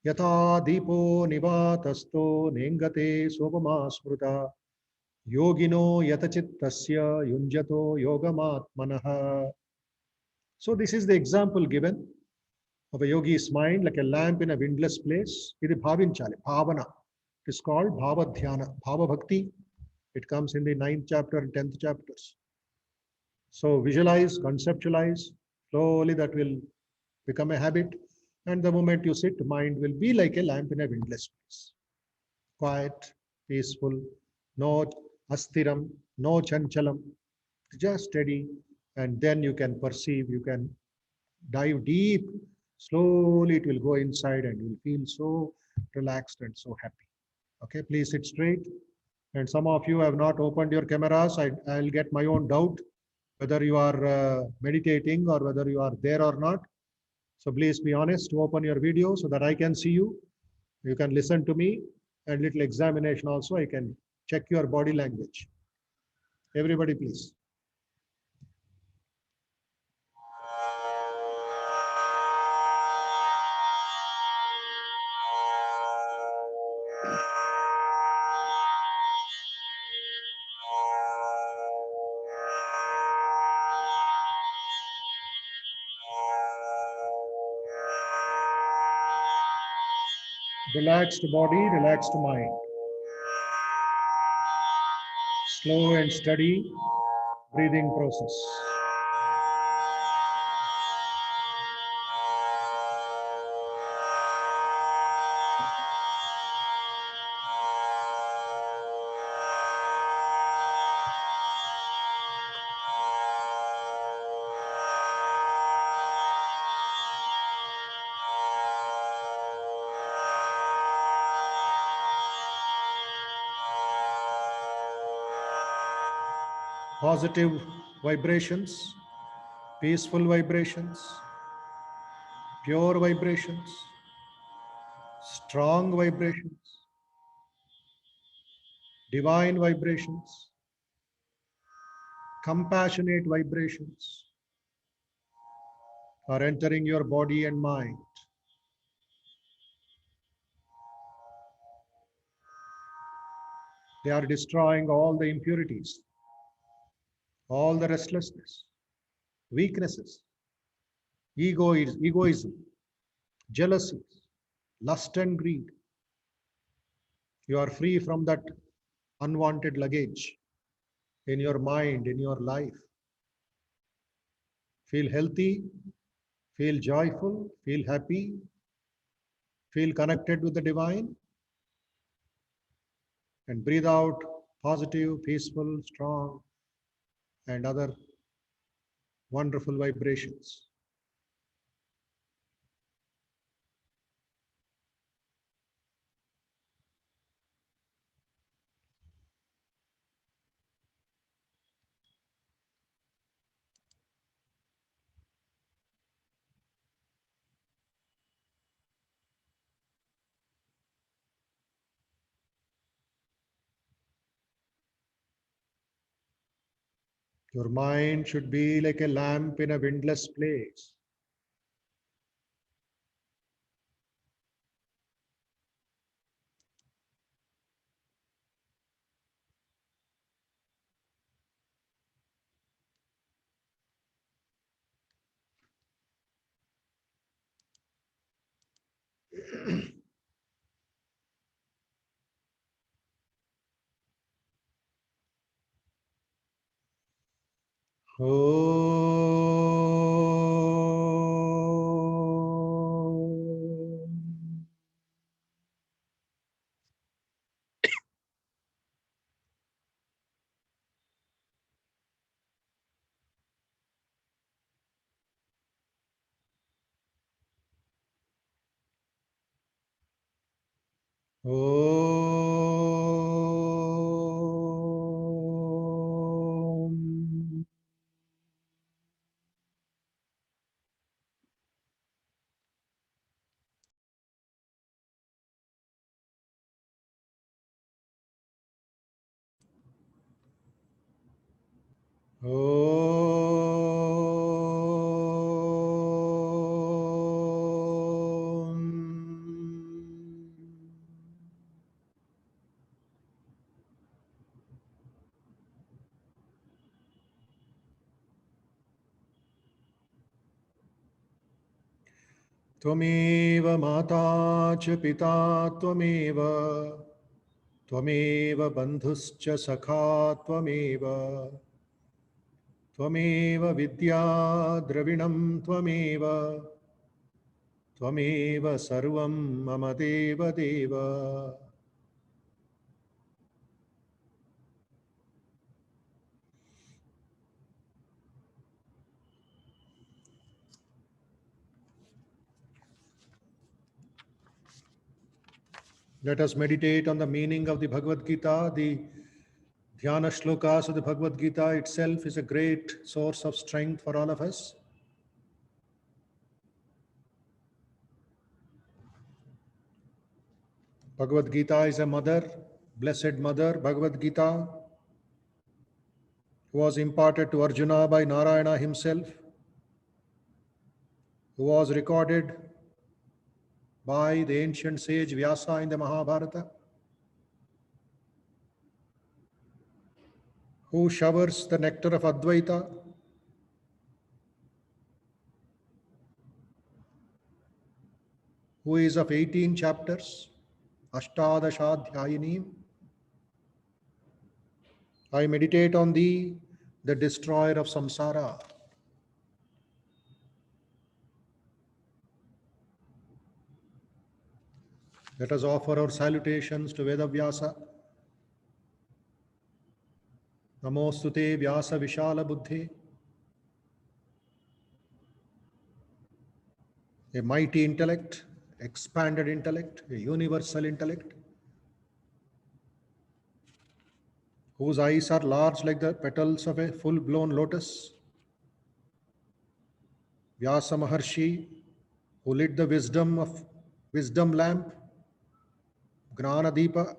Yatha dipo nivatasto nengate sopama smruta yogino yatachittasya yunjato yogamatmanaha. So this is the example given of a yogi's mind like a lamp in a windless place. It is bhavinchale, bhavana. It is called bhava dhyana, bhava bhakti. It comes in the 9th chapter and 10th chapters. So visualize, conceptualize, slowly that will become a habit. And the moment you sit, mind will be like a lamp in a windless place. Quiet, peaceful, no astiram, no chanchalam, just steady. And then you can perceive, you can dive deep. Slowly it will go inside and you will feel so relaxed and so happy. Okay, please sit straight. And some of you have not opened your cameras. I'll get my own doubt whether you are meditating or whether you are there or not. So please be honest to open your video so that I can see you. You can listen to me, and little examination also. I can check your body language. Everybody, please. Relaxed body, relaxed mind. Slow and steady breathing process. Positive vibrations, peaceful vibrations, pure vibrations, strong vibrations, divine vibrations, compassionate vibrations are entering your body and mind. They are destroying all the impurities, all the restlessness, weaknesses, egoism, jealousy, lust and greed. You are free from that unwanted luggage in your mind, in your life. Feel healthy, feel joyful, feel happy, feel connected with the divine, and breathe out positive, peaceful, strong, and other wonderful vibrations. Your mind should be like a lamp in a windless place. Om. Om. त्वमेव माता च पिता त्वमेव त्वमेव बन्धुश्च सखा त्वमेव त्वमेव विद्या द्रविणं त्वमेव त्वमेव सर्वं मम देव देव. Let us meditate on the meaning of the Bhagavad Gita. The Dhyana shlokas of the Bhagavad Gita itself is a great source of strength for all of us. Bhagavad Gita is a mother, blessed mother, Bhagavad Gita, who was imparted to Arjuna by Narayana himself, who was recorded by the ancient sage Vyasa in the Mahabharata, who showers the nectar of Advaita, who is of 18 chapters, Ashtadashadhyayinim. I meditate on thee, the destroyer of samsara. Let us offer our salutations to Vedavyasa. Namostute Vyasa Vishala Buddhi. A mighty intellect, expanded intellect, a universal intellect, whose eyes are large like the petals of a full-blown lotus. Vyasa Maharshi, who lit the wisdom lamp, Gnana Deepa,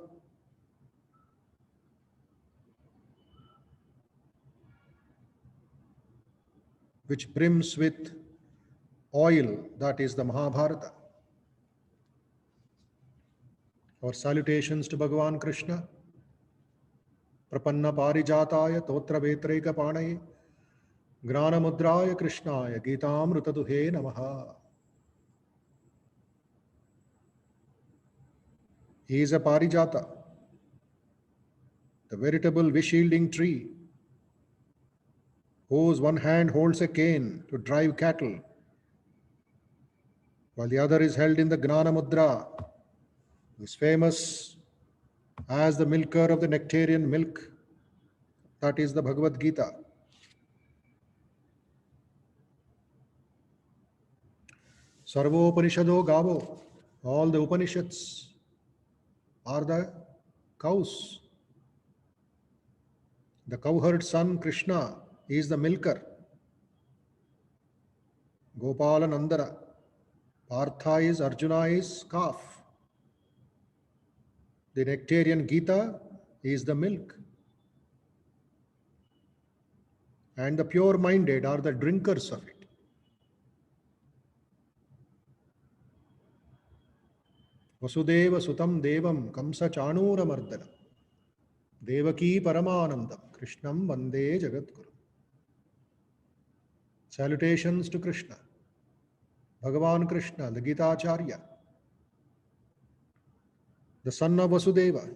which brims with oil, that is the Mahabharata. Our salutations to Bhagavan Krishna, Prapanna Parijataya Totra Vetreka Panaye, Gnana Mudraya Krishnaya Gitamrutaduhe Namaha. He is a Parijata, the veritable wish-yielding tree, whose one hand holds a cane to drive cattle, while the other is held in the Gnana Mudra, who is famous as the milker of the nectarian milk, that is the Bhagavad Gita. Sarvo Upanishado Gavo, all the Upanishads are the cows. The cowherd son Krishna is the milker. Gopala Nandara. Partha is Arjuna is calf. The nectarian Gita is the milk. and the pure-minded are the drinkers of it. Vasudeva Sutam Devam Kamsa Chanuramardanam Devaki Paramanandam Krishnam Vande Jagadguru. Salutations to Krishna, Bhagavan Krishna, the Gita Acharya, the son of Vasudeva,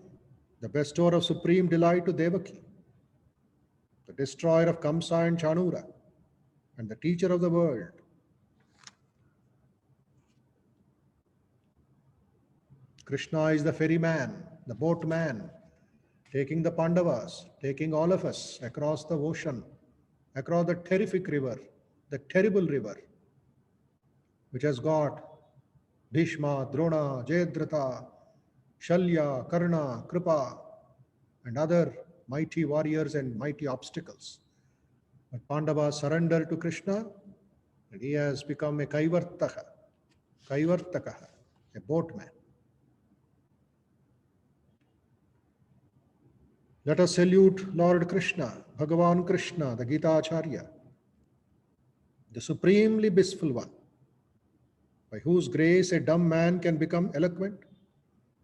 the bestower of supreme delight to Devaki, the destroyer of Kamsa and Chanura, and the teacher of the world. Krishna is the ferryman, the boatman, taking the Pandavas, taking all of us across the ocean, across the terrific river, the terrible river, which has got Bhishma, Drona, Jayadratha, Shalya, Karna, Kripa, and other mighty warriors and mighty obstacles. But Pandava surrendered to Krishna, and he has become a Kaivartaka, a boatman. Let us salute Lord Krishna, Bhagavan Krishna, the Gita Acharya, the supremely blissful one, by whose grace a dumb man can become eloquent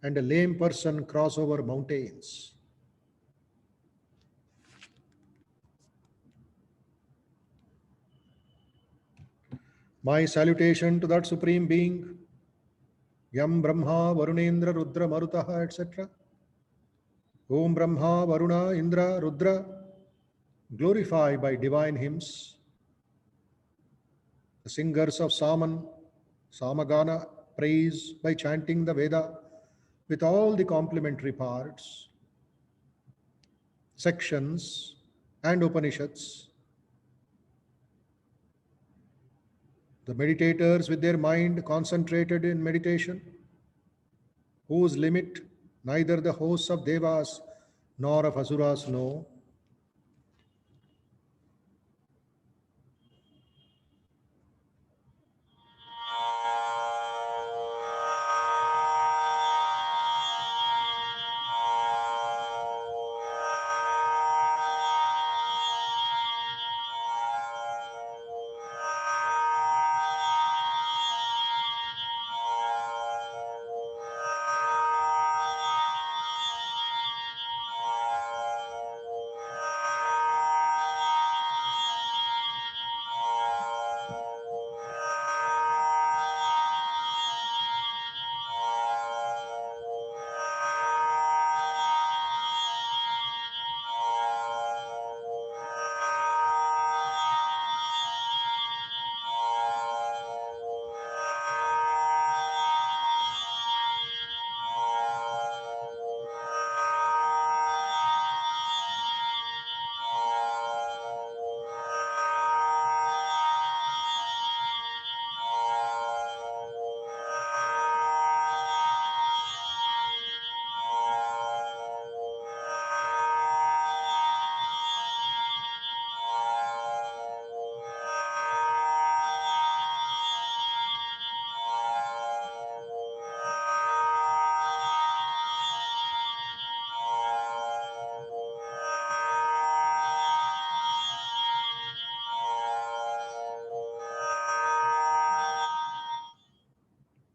and a lame person cross over mountains. My salutation to that supreme being, Yam Brahma, Varunendra, Rudra, Marutaha, etc. Om Brahma, Varuna, Indra, Rudra, glorify by divine hymns. The singers of Samagana, praise by chanting the Veda with all the complementary parts, sections, and Upanishads. The meditators with their mind concentrated in meditation, whose limit neither the hosts of Devas nor of Asuras know.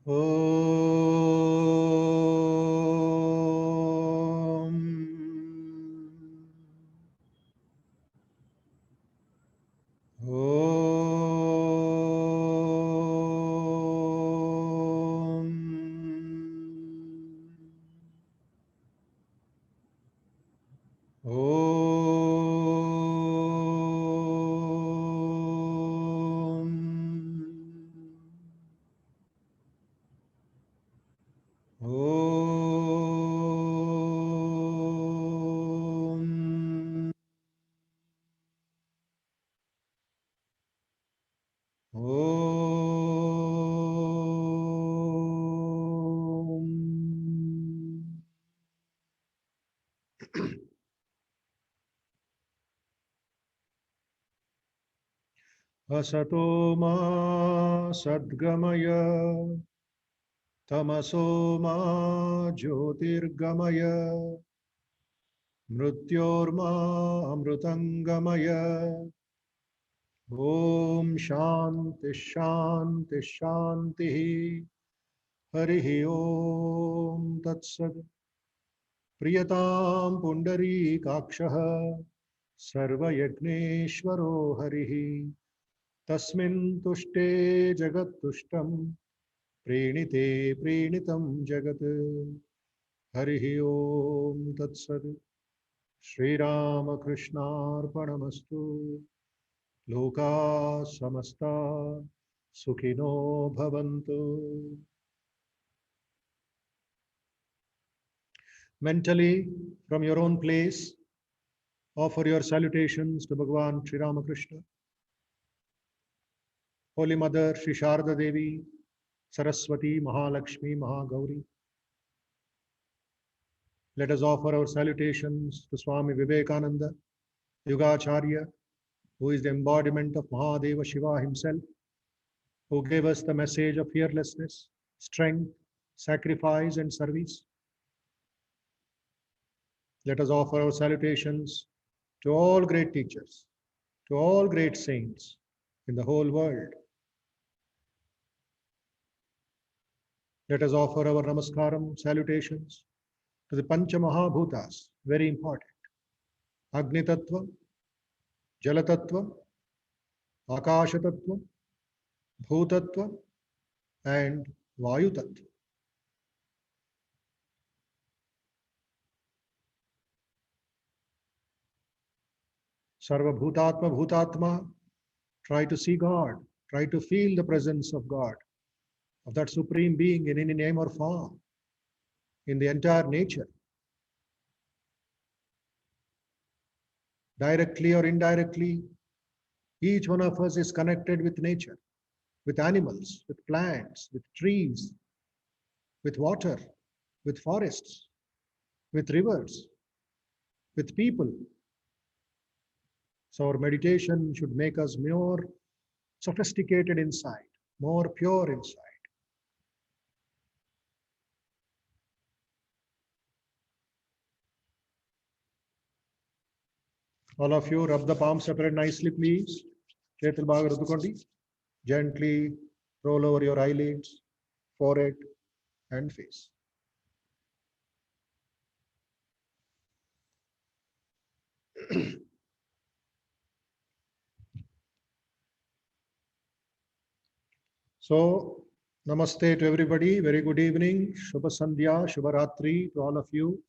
Om. Om. Om. Om. Asato ma sadgamaya, tamaso ma jyotirgamaya, mrityorma amrutangamaya, Om Shanti Shanti Shanti. Harihi Om Tat Sat. Priyatam Pundari Kakshaha Sarvayagneshwaro Harihi. Tasmin Tushte Jagat Tushtam Prenite Prenitam Jagat. Harihi Om Tat Sat. Shri Rama Krishna Arpanamastu. Loka Samasta Sukhino Bhavantu. Mentally, from your own place, offer your salutations to Bhagavan Sri Ramakrishna, Holy Mother Sri Sharda Devi, Saraswati, Mahalakshmi, Mahagauri. Let us offer our salutations to Swami Vivekananda, Yugacharya, who is the embodiment of Mahadeva Shiva himself, who gave us the message of fearlessness, strength, sacrifice, and service. Let us offer our salutations to all great teachers, to all great saints in the whole world. Let us offer our namaskaram, salutations to the Pancha Mahabhutas, very important. Agni Tattva, Jala Tattva, Akasha Tattva, Bhutattva, and Vayu Tattva. Sarva Bhutatma Bhutatma, try to see God, try to feel the presence of God, of that Supreme Being in any name or form, in the entire nature. Directly or indirectly, each one of us is connected with nature, with animals, with plants, with trees, with water, with forests, with rivers, with people. So our meditation should make us more sophisticated inside, more pure inside. All of you rub the palms separate nicely, please. Chetal baga rudukondi. Gently roll over your eyelids, forehead, and face. So, namaste to everybody. Very good evening. Shubha Sandhya, Shubha Ratri to all of you.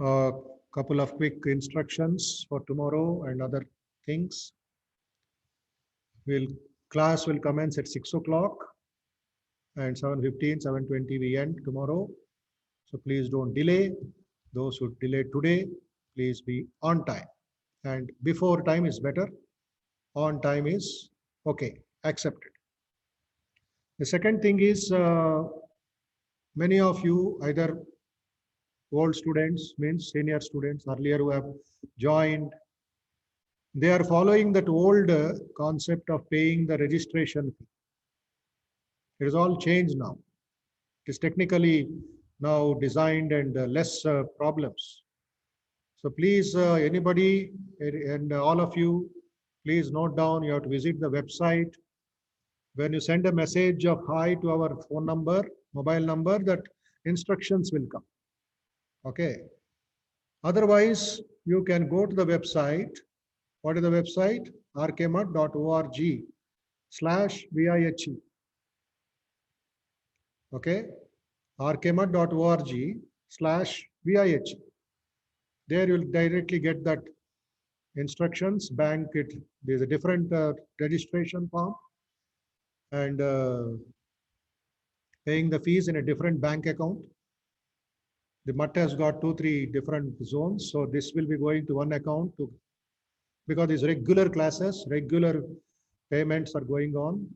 A couple of quick instructions for tomorrow and other things. Class will commence at 6 o'clock and 7:15, 7:20 we end tomorrow. So please don't delay. Those who delay today, please be on time. And before time is better. On time is okay, accepted. The second thing is many of you, either old students, means senior students earlier who have joined, they are following that old concept of paying the registration fee. It is all changed now. It is technically now designed and less problems. So please, anybody and all of you, please note down, you have to visit the website. When you send a message of hi to our phone number, mobile number, that instructions will come. Okay. Otherwise, you can go to the website. What is the website? rkmat.org/VIHE. Okay. rkmat.org/VIHE. There you'll directly get that instructions. Bank it. There's a different registration form and paying the fees in a different bank account. The MUT has got 2-3 different zones. So this will be going to one account because these regular classes, regular payments are going on.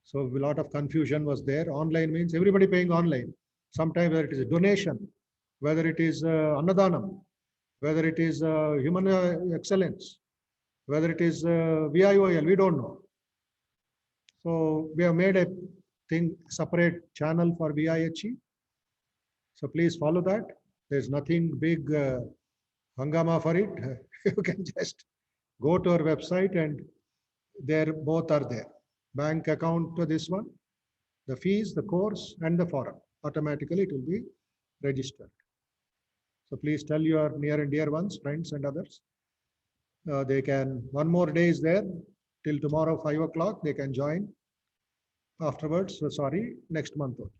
So a lot of confusion was there. Online means everybody paying online. Sometimes whether it is a donation, whether it is Annadanam, whether it is human excellence, whether it is VIOL, we don't know. So we have made a separate channel for VIHE. So please follow that. There's nothing big hangama for it. You can just Go to our website and there both are there. Bank account to this one, the fees, the course, and the forum. Automatically it will be registered. So please tell your near and dear ones, friends and others. They can, one more day is there till tomorrow 5 o'clock. They can join afterwards. So sorry, next month only.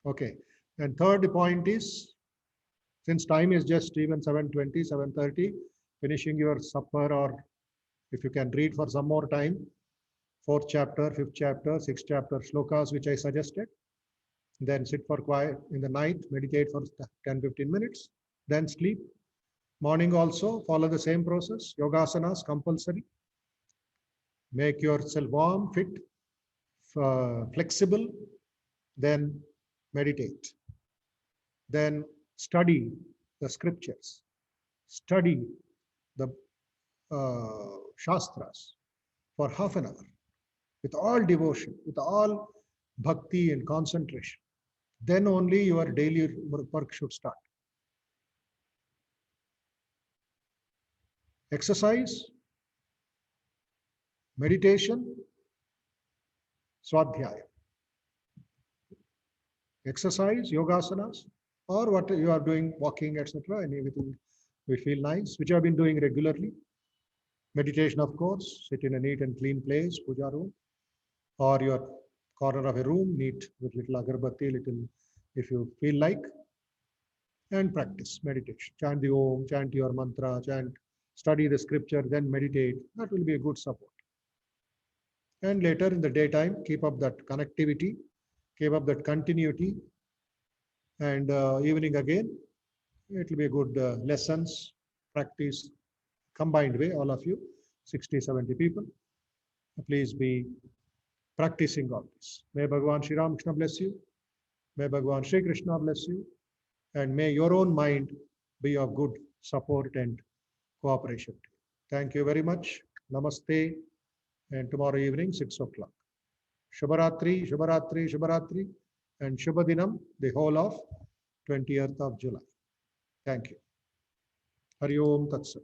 Okay. And third point is, since time is just even 7:20, 7:30, finishing your supper, or if you can read for some more time, 4th chapter, 5th chapter, 6th chapter shlokas, which I suggested. Then sit for quiet in the night, meditate for 10-15 minutes, then sleep. Morning also, follow the same process. Yogasanas compulsory. Make yourself warm, fit, flexible, then meditate. Then study the scriptures. Study the Shastras for half an hour with all devotion, with all bhakti and concentration. Then only your daily work should start. Exercise, meditation, swadhyaya. Exercise, yogasanas, or what you are doing, walking, etc. And everything we feel nice, which you have been doing regularly. Meditation, of course, sit in a neat and clean place, puja room, or your corner of a room, neat with little agarbatti, little, if you feel like, and practice meditation. Chant the Om, chant your mantra, chant, study the scripture, then meditate. That will be a good support. And later in the daytime, keep up that connectivity, keep up that continuity, and evening again, it will be a good lessons, practice, combined way, all of you, 60, 70 people. Please be practicing all this. May Bhagavan Sri Ramakrishna bless you. May Bhagavan Sri Krishna bless you. And may your own mind be of good support and cooperation. Thank you very much. Namaste. And tomorrow evening, 6 o'clock. Shubharatri, Shubharatri, Shubharatri, and Shubhadinam, the whole of 20th of July. Thank you. Hari Om Tat Sat.